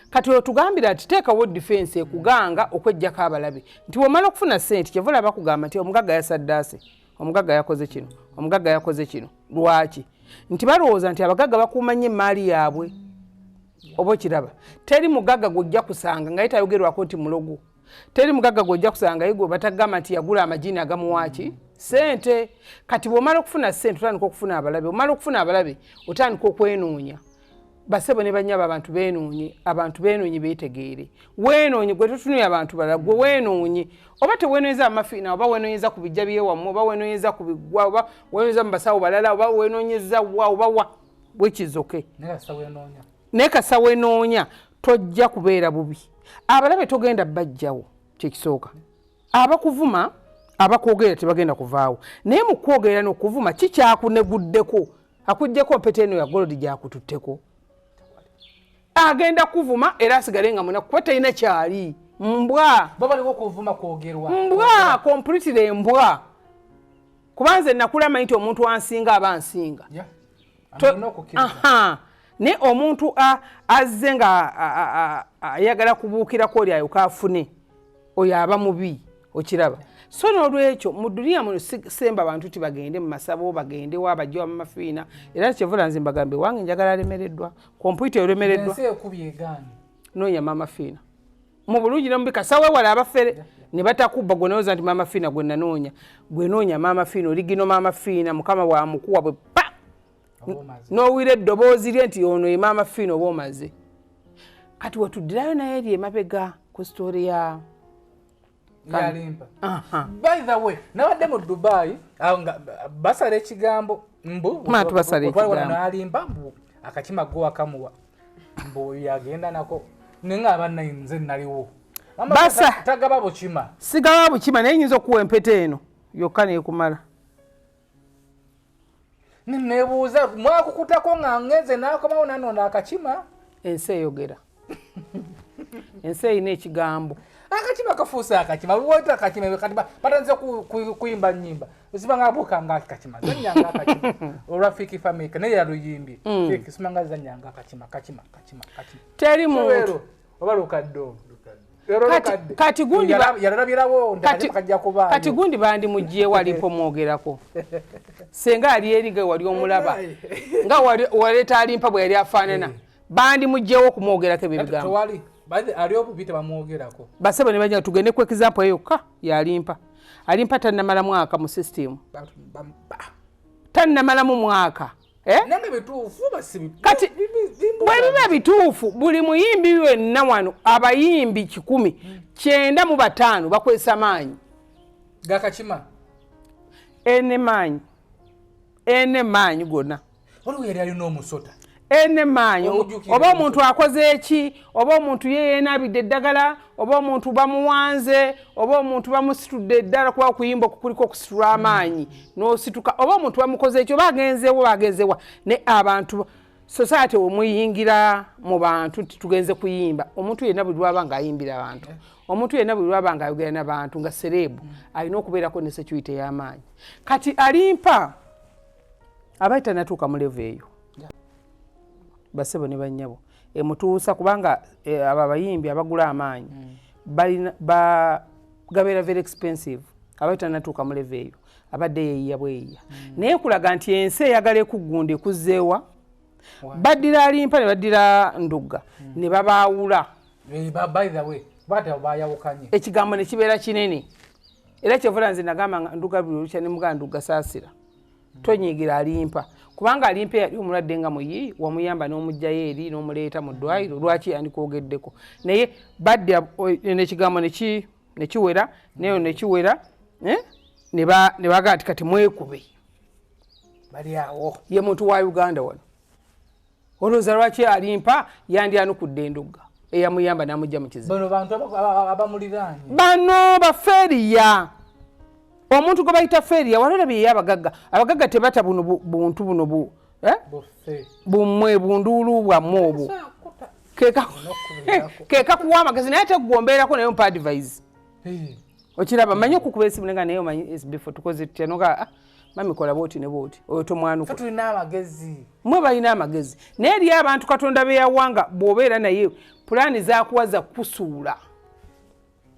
kati otugambira nti teekawo defense ekuganga okweggyako abalabe nti bw'omala okufuna ssente kyevula bakugamba nti omugagga yasaddaase omugagga yakoze kino omugagga yakoze kino lwaki nti balowooza nti abagagga bakuuma nnyo emmaali yaabwe oba okiraba. Teri mugagga gw'ojja kusanga nga yetayogerwako nti mulogo. Teri mugagga gw'ojja kusanga ye gwe batagamba nti yagula amagini agamuwaaki ssente. Kati bw'omala okufuna ssente otandika okufuna abalabe. Omala okufuna abalabe otandika okwenoonya. Basebo ne bannyaba abantu beenoonye beetegeere. Weenoonye gwe totunuya abantu balala gwe weenoonye. Oba tewenoonyeza amafiina oba wenoonyeza ku bijja by'ewammwe oba wenoonyeza ku biggwa oba wenoonyeza mu basawo balala oba wenoonyeza wa oba wa bwekizoke. Naye kasa wenoonya tojja kubeera bubi. Abalabe togenda bajjawo kyekisooka. Abakuvuma abakwogera tebagenda kuvaawo. Naye mu kwogera n'okuvuma kikyakuneguddeko akuggyeko mpeta eno ya golodi gyakututteko. Agenda kuvuma era asigale nga mwena kuba talina kyali. Mbwa. Babaliko kuvuma kwogerwa. Mbwa completely mbwa. Kubanze nakulama nti omuntu ansinga aba ansinga. Aha. Ne omuntu azze nga ayagala kubuukirako oli ayoka afune. Oyo aba mubi okiraba. So n'olwekyo mu dunia muno semba abantu ti bagende mu masabo bagende wa bajja mu mafiina era kyevula nze mbagambe wange njagala alemereddwa computer olemereddwa nse ekubyegaani noonya mama fiina mu bulungi ne mubika sawe wala abafere ne batakubba gwe nooza nti mama fiina gwe nanoonya gwe noonya mama fiina oligino mama fiina mukama wa mukuwa bwe pa n'owire eddoboozi lye nti ono ye mama fiina oba omaze kati wetuddirayo naye eri emabega ku story ya yalimpa. By the way, nawadde mu Dubai basala ekigambo mbu matu basala ekigambo yalimpa mbu akakima go akamuwa mbu yagenda nako nenga abanna nze naliwo basa tagaba bukima sigaba bukima naye nyinza okuwa empeta eno yokka neekumala nebuuza mwakukutako nga ngenze nakomawo nanona akakima ensi eyogera ensi eyina ekigambo akachima kafusa akachima wota akachima katiba patanze kuimba nyimba usibanga buka nga akachima zanyanga akachima urafiki famika ne ya ruyimbi fiki simanga zanyanga akachima teri mu obaluka do kati gundi yarabirawo ndakajja kuba kati gundi bandi mujje walipo mwogerako senga ali eringa wali omulaba nga waleta alimpa bwe yali afanana bandi mujjewo kumwogerako ebigambo Baadhi aliopo bite bamwogerako. Basebo ne bajja tugende ku example yokka yalimpa. Alimpa tannamala mwaka mu system. Tannamala mu mwaka. Nange bituufu basi. Kati bwe bituufu buli muyimbi wenna wano abayimbi 10 95 bakwesa maanyi. Gakachima. Ene maanyi gonna. Waliwo yali alina omusota. Ene manyo oba omuntu akoze eki oba omuntu yeenabidde eddagala oba omuntu bamuwanze oba omuntu bamusitudde eddala kuba kuyimba okukuliko okusitula amaanyi n'osituka oba omuntu bamukoze ekyo bagenzewa ne abantu society omuyingira mu bantu tugenze kuyimba omuntu yenna buli lwaba nga ayimbira abantu omuntu yenna buli lwaba nga ayogera n'abantu nga serebu alina okubeerako ne security y'amaanyi kati alimpa abaita natuuka mu level eyo basebo ne bannyabo emutuusa kubanga abayimbi abagula amaanyi gabeera very expensive abaita natuuka mu level eyo abadde yeeya bweeya naye kulaga nti ensi eyagala ekugunda ekuzzeewa baddira alimpa ne baddira ndugga ne babaawula by the way bata bayawukanye ekigambo ne kibeera kinene era kyevula nze nagamba ndugga bulukya ne mugaa ndugga saasira tonyigira alimpa kubanga alimpa yali omulwadde nga muyi wamuyamba n'omujjayo eri n'omuleeta mu ddwaliro lwaki andikwogeddeko naye badde n'ekigambo nekiwera nayo nekiwera ne bagaa nti kati mwekube bali awo ye muntu wa Uganda wano olowooza lwaki alimpa yandyanukudde endugga eyamuyamba n'amujja mu kizibu bano bantu abamuliraanye bano baferiya omuntu gwe bayita feriya walolabye abagagga tebata buno buntu buno bumwe bunduulu bwammwe obwo keka kuwa amagezi naye tegwombeerako naye mpa advice okiraba manyi okukuba esimu nenga naye omanyi SB4 tukoze tutya noga mami kola booti ne booti oyo tomwanuka tulina amagezi mwe balina amagezi naye eri abantu Katonda be yawanga bw'obeera naye pulaani zakuwaza kusuula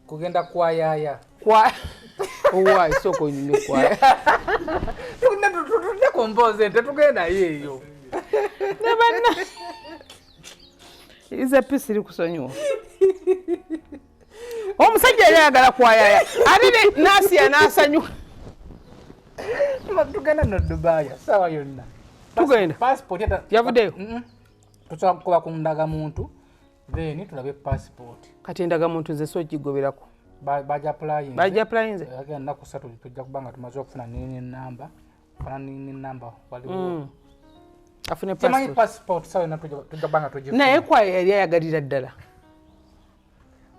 kugenda kwa yaaya Why soko nyinyi kwaya? Tuna compose tetugenda yeyo. Nebana. Ize pisiri kusonyo. Omusajja yagala kwaya. Alire nasi anasanyu. Tugenda no Dubai sawa yonna. Tugenda. Passport yavudeyo. Tutwakuba kundaga muntu then tulabe passport. Kati ndaga muntu nze so kigoberako. Baja applying. Baja applying nze. Agenda kusatu tujja kubanga tumaze okufuna nini number. Fana nini number waliwo. Afune passport. Passport sawa na tujja kubanga tujja. Naye kwaya yali yagalira ddala.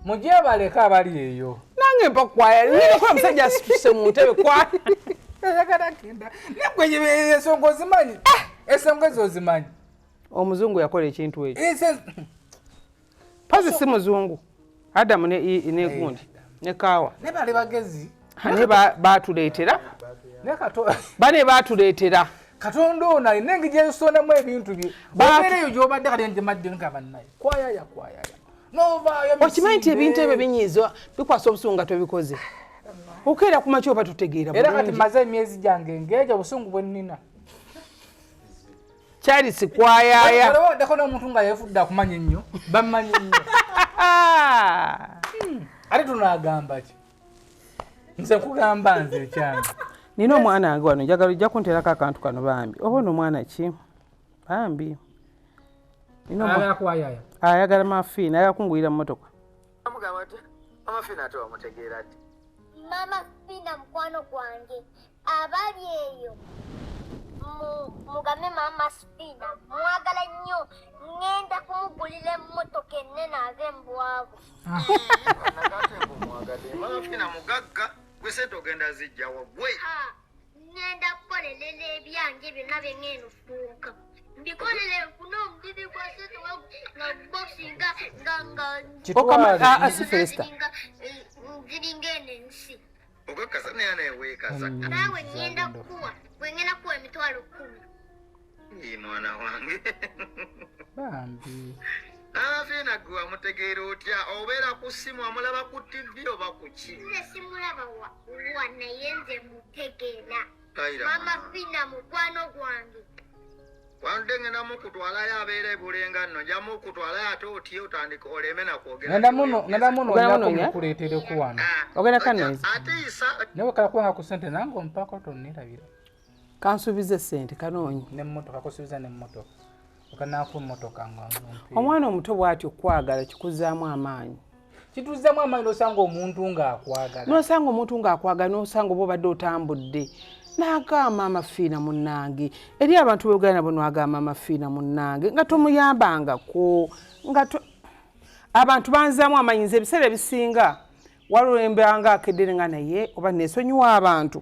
Mujje baleka abali eyo. Nange mpa kwaya. Nini kwa musajja asituse mu ntebe kwaya. Yagala kenda. Nekwenye esongo zimanyi. Esongo zo zimanyi. Omuzungu yakola ekintu ekyo. Pazi si muzungu. Adamu ne gundi. Ne kawa. Ne bali bagezi. Ne batuleetera. Ne kato. Bane batuleetera. Katondo ona nengi je sona mu ebintu bye. Bakere yo jobadde kale nje madde nkabanaye. Kwaya. Nova ya. Okimanyi ebintu ebyo binyizo bikwasa obusunga tobikoze. Okera kumacho oba tutegeera. Era kati maze emyezi jange ngeja busungu bwennina. Chali sikwaya ya. Waliwo dako n'omuntu nga yefudda kumanya nnyo. Bamanyi nnyo. Ali tunagamba ki? Nze nkugamba nze kyange. Nino omwana wange wano njagala ojja kunteerako akantu kano bambi. Oba ono mwana ki? Bambi. Nino kwaya. Ayagala mafina yakunguyira mu motoka. Amugamba ati amafina ate wamutegeera ati. Mama Fina mkwano gwange abali eyo mugambe mama Fina mwagala nnyo ngenda kumugulira emmotoka ennene ave mbwavu. Nakate mwagade mama Fina mugagga gwese togenda zijja wagwe. Ngenda kukolera ebyange byonna bye ngenda okufuuka. Mbikolere kuno omubibi gwa sente nga boxinga nga asifesta. Ziringa enensi. Ogakasa naye weekaza. Nawe ngenda kuwa ngenda kuwa emitwalo 10. Ye mwana wange. Bambi. Fina gwe wamutegeera otya obeera ku ssimu amulaba ku TV oba ku ki? Nze simulaba wa naye nze mutegeera. Mama Fina mukwano gwange. Wande ngenda mukutwalayo abeera ebulenga nno nja mukutwalayo ate otye otandika oleme nakwogera. Ngenda muno nyakuleetere kuwano. Ogenda kanoizi. Ate isa Newe kala kuwanga ku sente nange ompako tonnerabira. Kansubize sente kanoonyi. N'emmotoka kusubiza n'emmotoka. Okanaako emmotoka nga omwana omuto bw'atyo okwagala kikuzaamu amaanyi. Kituzzaamu amaanyi n'osanga omuntu ng'akwagala. N'osanga omuntu ng'akwagala n'osanga oba obadde otambudde. N'agamba Amafina munnange. Eri abantu b'Uganda bano agamba Amafina munnange nga tomuyambangako. Abantu banzaamu amaanyi nze ebiseera ebisinga waliwo embanga akeddere nga naye oba neesonyiwa abantu.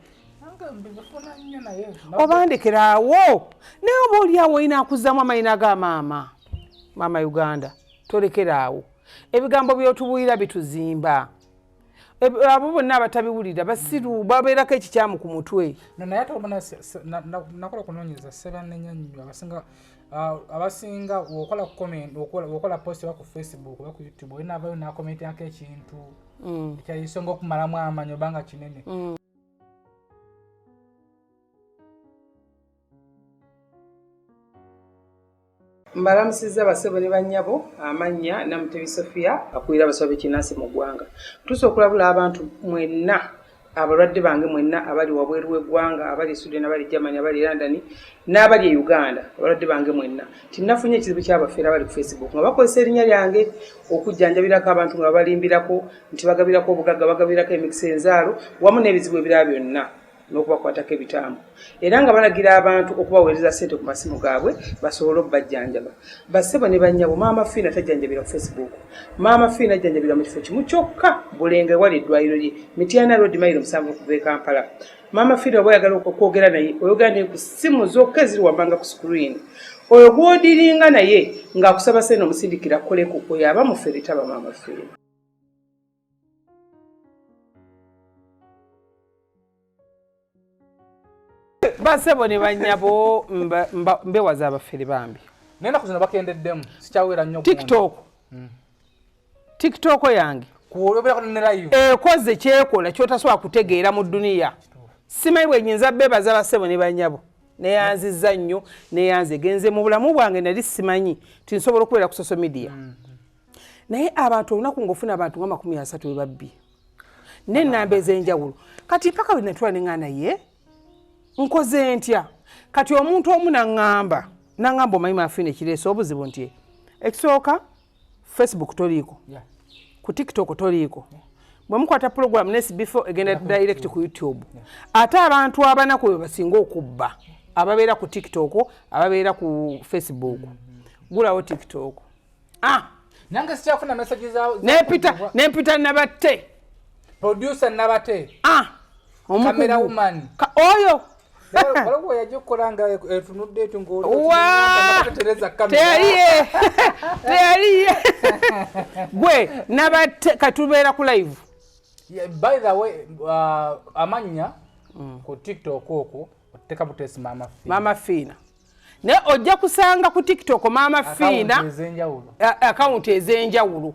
Obandekeraawo naye oba oliawo olina akuzzaamu amayina ga maama Uganda tolekeraawo ebigambo by'otubuulira bituzimba abo bonna abatabiwulira basiru babeerako ekikyamu ku mutwe. Naye ate obona nakola kunoonyereza sebanenya nnyo abasinga okola comment okola post ba ku Facebook ba ku YouTube olina abayo nakomentako ekintu ekyayisonga okumalamu amanyi obanga kinene. Mbalamusiza basebo ne bannyabo amanya Namutebi Sofia akulira abasabe kinasi mu ggwanga. Tuso okulabula abantu mwenna abalwadde bange mwenna abali wabweru w'eggwanga abali Sweden abali Germany abali London n'abali Uganda abalwadde bange mwenna tinnafunye ekizibu ky'abafeera abali ku Facebook nga bakozesa erinnya lyange okujjanjabirako abantu nga balimbirako nti bagabirako obugagga bagabirako emikisa enzaalo wamu n'ebizibu ebirala byonna n'okubakwatako ebitambo era nga balagira abantu okubaweereza ssente ku masimu gaabwe basobole okubajjanjaba. Bassebo ne bannyabo maama Fina tajjanjabira ku Facebook. Maama Fina ajjanjabira mu kifo kimu kyokka Bulenga wali eddwaliro lye Mityana Road mayiro 7 okuva e Kampala. Maama Fina bwe oyagala okwogera naye oyogera naye ku ssimu zokka eziri wabbanga ku screen. Oyo gw'odiringa naye ng'akusaba ssente omusindikira kukoleko oyo aba mufere taba maama Fina. Basebo ne bannyabo mbewaza abafere bambi. Nenda kuzina bakendeddemu sikyawera nnyo TikTok yange kuolobera ku live koze kyekola kyotasobola kutegeera mu duniya simanyi bwe nyinza bebaza basebo ne banyabo neyanziza nnyo neyanze genze mu bulamu bwange nali simanyi tinsobola okubeera ku social media naye abantu olunaku ng'ofuna abantu nga 30 we babbi n'ennamba ez'enjawulo kati mpaka bwe natwala ne ŋŋaana ye nkoze ntya kati omuntu omu naŋŋamba omanyi Fina ekireese obuzibu nti ekisooka Facebook toliiko ku TikTok toliiko bwe mukwata program ne SB4 egenda direct ku YouTube ate abantu abanaku bwe basinga okubba ababeera ku TikTok ababeera ku Facebook gulawo TikTok nange sikyafuna message zawo nempita nabatte producer nabatte camera woman oyo waliwo yagikolanga etunudde etu teyaliye gwe nabatte katubeera ku live by the way amanya ku TikTok okwo oteka butesi Mama Fina ne ojja kusanga ku TikTok Mama Fina account ez'enjawulo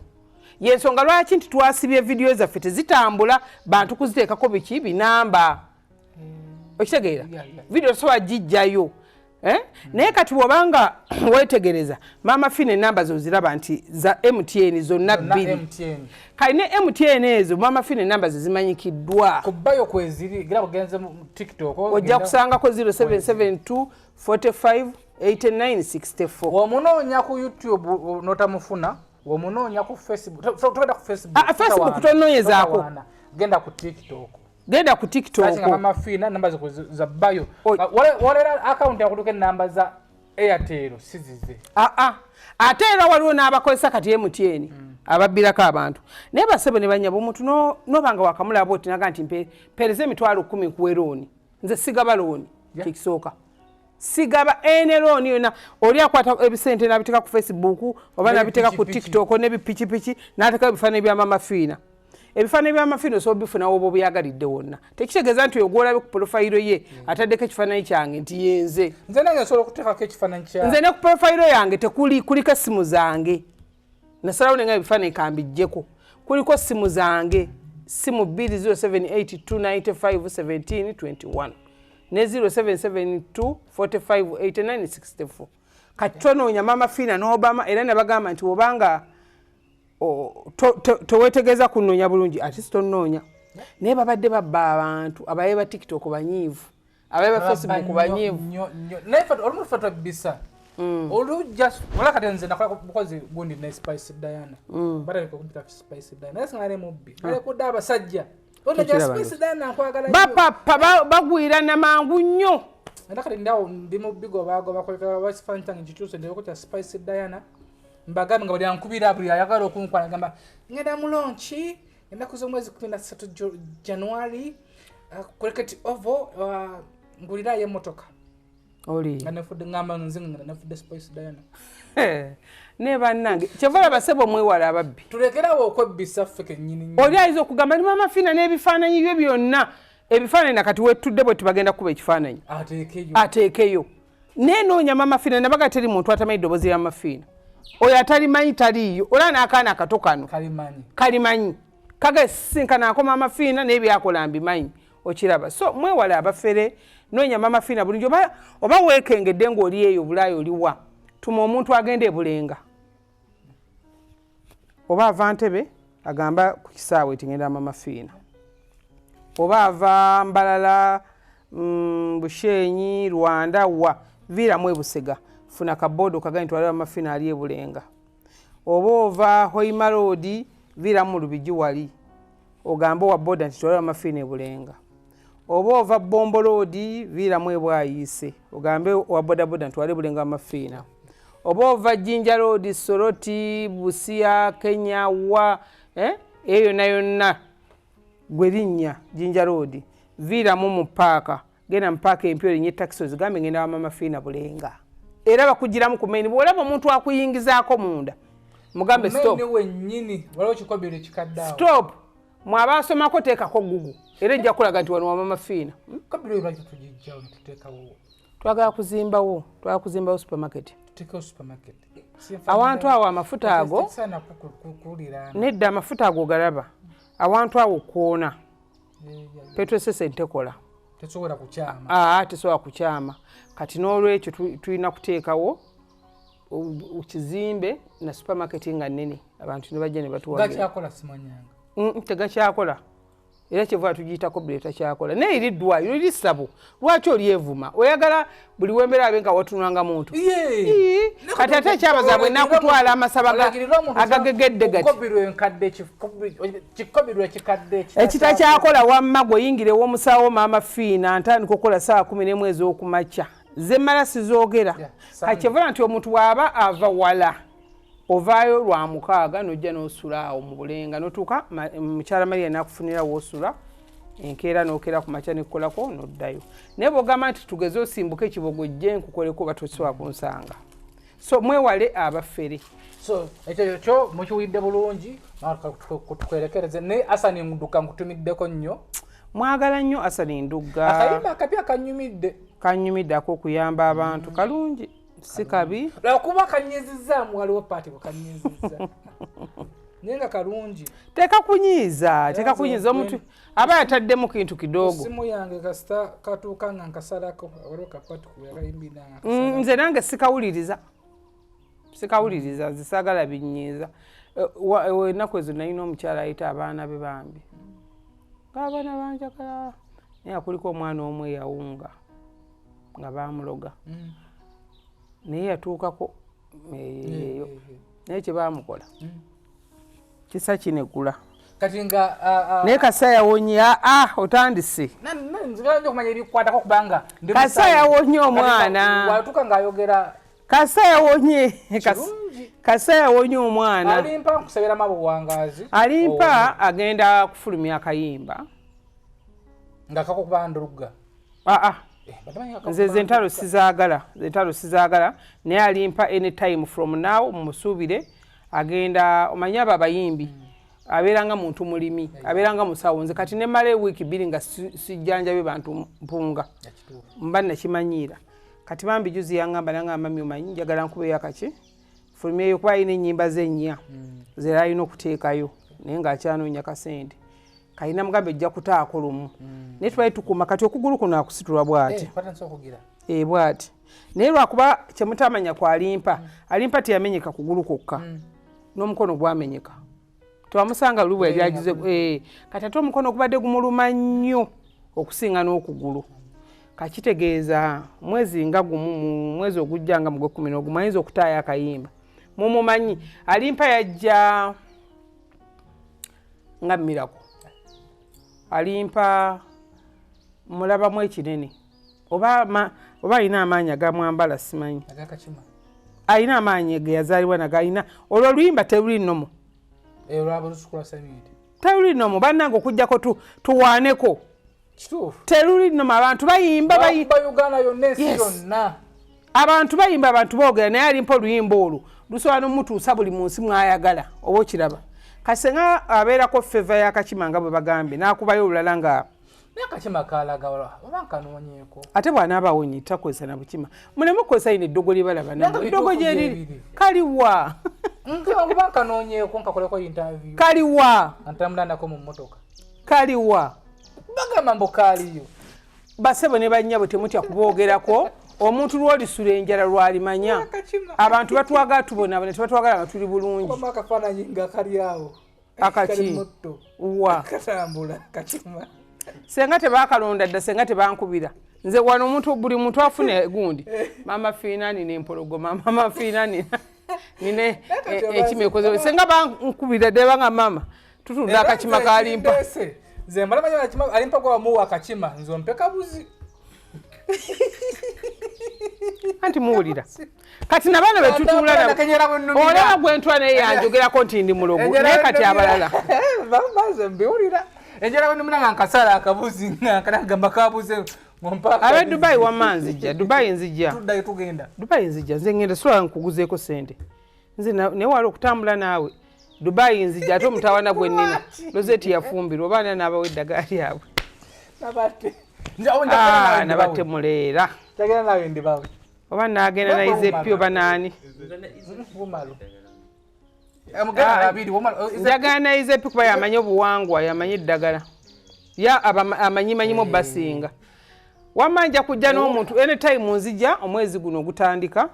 yensonga lwaki nti twasibye video zaffe tezitambula bantu kuziteekako biki binamba okitegeera video sowa jijjayo naye kati bw'obanga wetegereza Mama Fina enamba zo ziraba nti za MTN zonna bbiri kali ne MTN ezo Mama Fina enamba ze zimanyikiddwa kubayo kweziri gira kugenze mu TikTok ojja kusangako 0772 45 8964 womunoonya ku YouTube notamufuna womunoonya ku Facebook togenda ku Facebook tonoonyezaako genda ku TikTok Mama Fina namba za bayo walera account yakutuka namba za Airtel sizize ate era waliwo n'abakozesa kati MTN ababbirako abantu naye basebo ne banyabo omuntu nobanga wakamulaba oti naga nti mpereze emitwalo 10 kuwe looni nze sigaba looni kikisooka sigaba ene looni yona oli akwata ebisente n'abiteeka ku Facebook oba n'abiteeka ku TikTok n'ebipikipiki n'ateeka ebifaananyi bya Mama Fina ebifaananyi bya Mama Fina osobola bifunawo oba obuyagalidde wonna tekitegeeza nti oyo gw'olabe ku profile ye ataddeko ekifaananyi kyange nti yenze nze nange nsobola okuteekako ekifaananyi kyange nze ne ku profile yange kuliko essimu zange nasalawo nenga ebifaananyi kambijjeko kuliko ssimu zange simu 20782951721 ne 0772458964 kati tonoonya Mama Fina n'Obama era ne bagamba nti obanga towetegeeza kunoonya bulungi ate sitonoonya naye babadde babba abantu abaye ba TikTok banyiivu abaye ba Facebook banyiivu naye olumu lufatwa bisa wala kati nze nakola bukozi gundi ne Spice Diana balabika kumpita Spice Diana naye singale mubbi balekudde abasajja onaja Spice Diana nkwagala bapapa bagwirana mangu nnyo era kati ndawo ndi mu bigo bago bakoleka wasifantange kituuse ndeyo kutya Spice Diana mbagambe nga bali ankubira buli ayagala okunkwana gamba ngenda mu launch ngenda kuza omwezi 13 January koleketi ovo ngulira ye motoka oli anafudde ngamba nzinga nafudde Spice Diana ne bannange kyevala basebo mwewala ababbi tulekerawo okwebbisa ffe kennyini oli ayinza okugamba ni Mama Fina n'ebifaananyi bye byonna ebifaananyi nakati wetudde bwe tubagenda kuba ekifaananyi ateekeyo nenoonya Mama Fina nabaga teri muntu atamanyi eddoboozi ya Mama Fina oyo atalimanyi taliiyo olaba n'akaana akato kano kalimanyi kagasinkanaako Mama Fina n'ebyakola mbimanyi okiraba so mwewale abafere noonya Mama Fina bulungi oba weekengedde ng'oli eyo Bulaaya oliwa tuma omuntu agenda e Bulenga oba ava Ntebe agamba ku kisaawe tingenda Mama Fina oba ava Mbalala Bushenyi Rwanda wa viiramu e Busega funa kabodo kagani twalaba Mama Fina ali e Bulenga oba ova Hoima Road viiramu Lubigi wali ogamba wa boda nti twalaba Mama Fina e Bulenga oba ova Bombo Road viiramu e Bwayiise ogambe wa boda boda nti wali e Bulenga Mama Fina oba ova Jinja Road Soroti Busia Kenya wa eyo yonna gwe linnya Jinja Road viiramu mu paaka genda mu paaka empyo linnya taxi zigambe ngenda wa Mama Fina Bulenga era bakugiramu ku main bwolaba omuntu akuyingizaako munda mugambe stop stop mwabasomako teekako Google era ejja kulaga nti wano wa Mama Fina twagala kuzimbawo supermarket tiko supermarket awantu awo amafuta ago sana kukulira nedda amafuta ago galaba awantu awo kuona petro sente kola tesobola kukyama tesobola kukyama kati n'olwekyo tulina kuteekawo ukizimbe na supermarket nga nnene abantu ne bajja ne batuwagira gakyakola simanyanga tegakyakola era kyeva tugiyitako buleta kyakola naye iriddwayo iri ssabo lwaki olyevuma oyagala buli wembera abe nga watunanga muntu kati ate ekyabaza bwe nakutwala amasaba agagegedde gati ekita kyakola wamma gweyingire w'omusawo maama Fina ntandika okukola saa 11 ez'okumakya zemmala sizoogera kakyevula nti omuntu bw'aba ava wala ovaayo lwa 6 n'ojja n'osula awo mu bulenga n'otuuka mukyala Maria n'akufunira w'osula enkeera n'okera ku makya n'ekkolako n'oddayo naye bw'ogamba nti tugeze osimbuka ekibogo jje nkukoleko oba tosobola kunsanga so mwewale abaffere so ekyo kyo mukiwulidde bulungi tukwerekereze naye Asani Ndugga nkutumiddeko nnyo mwagala nnyo Asani Ndugga akayimba akapya kanyumidde ak'okuyamba abantu kalungi si kabi lwakuba kanyizizzaamu waliwo paati bwekanyizizza naye nga kalungi tekakunyiiza omuntu aba yataddemu kintu kidogo simu yange kasita katuuka nga nkasalako waliwo kapaati kuyakayimbi nze nange sikawuliriza zisagala binyiiza ennaku ezo nalina omukyala ayita abaana be bambi ng'abaana banjagala naye akuliko omwana omu eyawunga nga bamuloga naye yatuukako eyo naye kye baamukola kisa kinegula kati nga naye kasa yawonye otandise kasa yawonye omwana watuuka ng'ayogera kasa yawonye omwana alimpa nkusabiramu obuwangaazi alimpa agenda kufulumya akayimba nga kakokubandulugga nze zentalo sizaagala naye alimpa anytime from now mumusuubire agenda omanya abo abayimbi abeeranga muntu mulimi abeeranga musawo nze kati nemala ewiiki 2 nga sijjanjabe bantu mpunga mba nakimanyiira kati bambi juzi yangamba nangamba omanyi njagala nkubeeyo akaki fulumyeyo kuba alina ennyimba z'ennya zera alina okuteekayo naye ng'akyanoonya kasente kalina mugambe ejja kutaako lumu naye tubali tukuma kati okugulu kuno akusitulwa bw'ati bw'ati naye lwakuba kyemutamanya kwalimpa alimpa teyamenyeka kugulu kwokka n'omukono gwamenyeka tewamusanga luli bwe lyagize kati ate omukono gubadde gumuluma nnyo okusinga n'okugulu kakitegeeza mwezi nga gumu mu mwezi ogujja nga mu Gwekumi ayinza okutaayo akayimba mumumanyi alimpa yajja nga Miracle alimpa mulabamu ekinene oba alina amaanyi agamwambala simanyi alina amaanyi ge yazaalibwa nago alina olwo oluyimba teruli nnomo teruli nnomo bannange okugjako tuwaaneko teruli nnomo abantu bayimba abantu bayimba abantu boogera naye alimpa oluyimba olwo lusobola n'omutuusa buli munsi mwayagala oba okiraba kasenga abeerako feva y'akakima nga bwe bagambye n'akubayo olulala nga ate bw'anaaba awonye takozesa na bukima muleme kukozesa ino eddogo lye balaba eddogo gyeriri kaliwa kaliwa basebo ne bannyabo temutya kuboogerako omuntu lw'olisula enjala lwalimanya abantu batwagala tubonabona tebatwagala nga tuli bulungi akaki wa senga tebakalonda dda senga tebankubira nze wano omuntu buli muntu afune gundi mama Fina nina empologoma mama Fina nina ekimekoze senga bankubira dde banga mama tutunda akakima kalimpa nze mbalamanya alimpa kwa muwa akakima nze ompeka buzi anti muwulira kati nabaana betutula olaba gwentwa naye yanjogerako nti ndi mulogo naye kati abalala bambaze mbiwulira enjala bwenumuna nga nkasala akabuzi nga kanagamba kabuze abe Dubai wamma nzijja Dubai nzijja tuddayo tugenda Dubai nzijja nze ngenda sola nkuguzeeko sente nze naye wali okutambula naawe Dubai nzijja ate omutawana gwennina Lozeti yafumbirwa obaana n'abawa eddagaali yabwe nabatte muleera tagala nawe ndi bawe oba naagenda nayize ppi oba naani njagala nayize ppi kuba yamanyi obuwangwa yamanyi eddagala amanyimanyimu basinga wamanja kujja n'omuntu anytime nzija omwezi guno ogutandika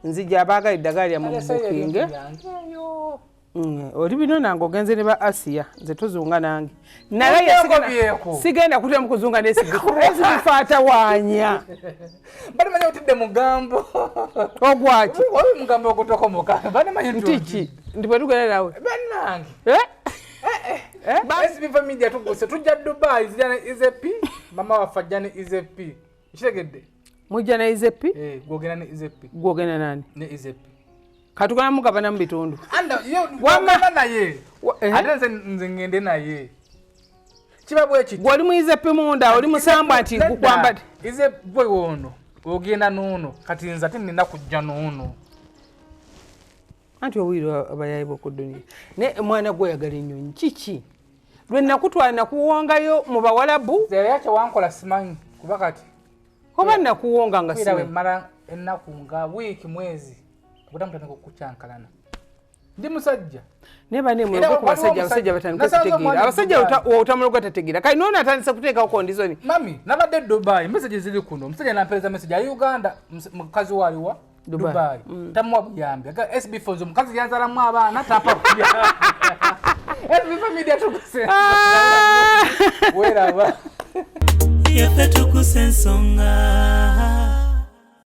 nzija abaagala eddagala lya mu booking oli bino nange ogenze ne ba Asia nze tuzunga nange naye sigenda kutemu kuzunga nesibifaata waanya banamanyi otidde mugambo ogwaki mugambo ogutokomoka banamanyi ntiki ndi bwe tugenda nawe bannange SB4 Media Tuggussa tujja Dubai zijja ne Ezepi mama waffe ajja ne Ezepi kitegedde mujja ne Ezepi gwogenda ne Ezepi gwogenda nani ne Ezepi katugana mugabana mu bitundu wamana naye ate nze ngende naye kiba bwe kiti gwoli mu Ezepi munda oli musamba nti gukwambate Ezepi bwe wono ogenda n'ono kati nze ate nina kujja n'ono anti owulira abayayi b'oku dduniya naye mwana gweyagala ennyonyi kiki lwe nakutwala nakuwongayo mu bawalabu yaki wankola simanyi kuba kati oba nakuwonga nga siwe mara ennaku nga wiiki mwezi okutamutandika okucyankalana ndi musajja naye bane mulogo ku basajja batandika kutegeera abasajja otamulogwa tategeera kali noona atandisa kuteekawo kondizoni mami nabadde Dubai meseji ziri kuno omusajja nampeereza meseji ali Uganda mukazi waliwa Dubai tamuwa buyambi SB4 omukazi yanzalamu abaana tapa kulya SB4 Media Tuggussa weraba Tuggussa Enssonga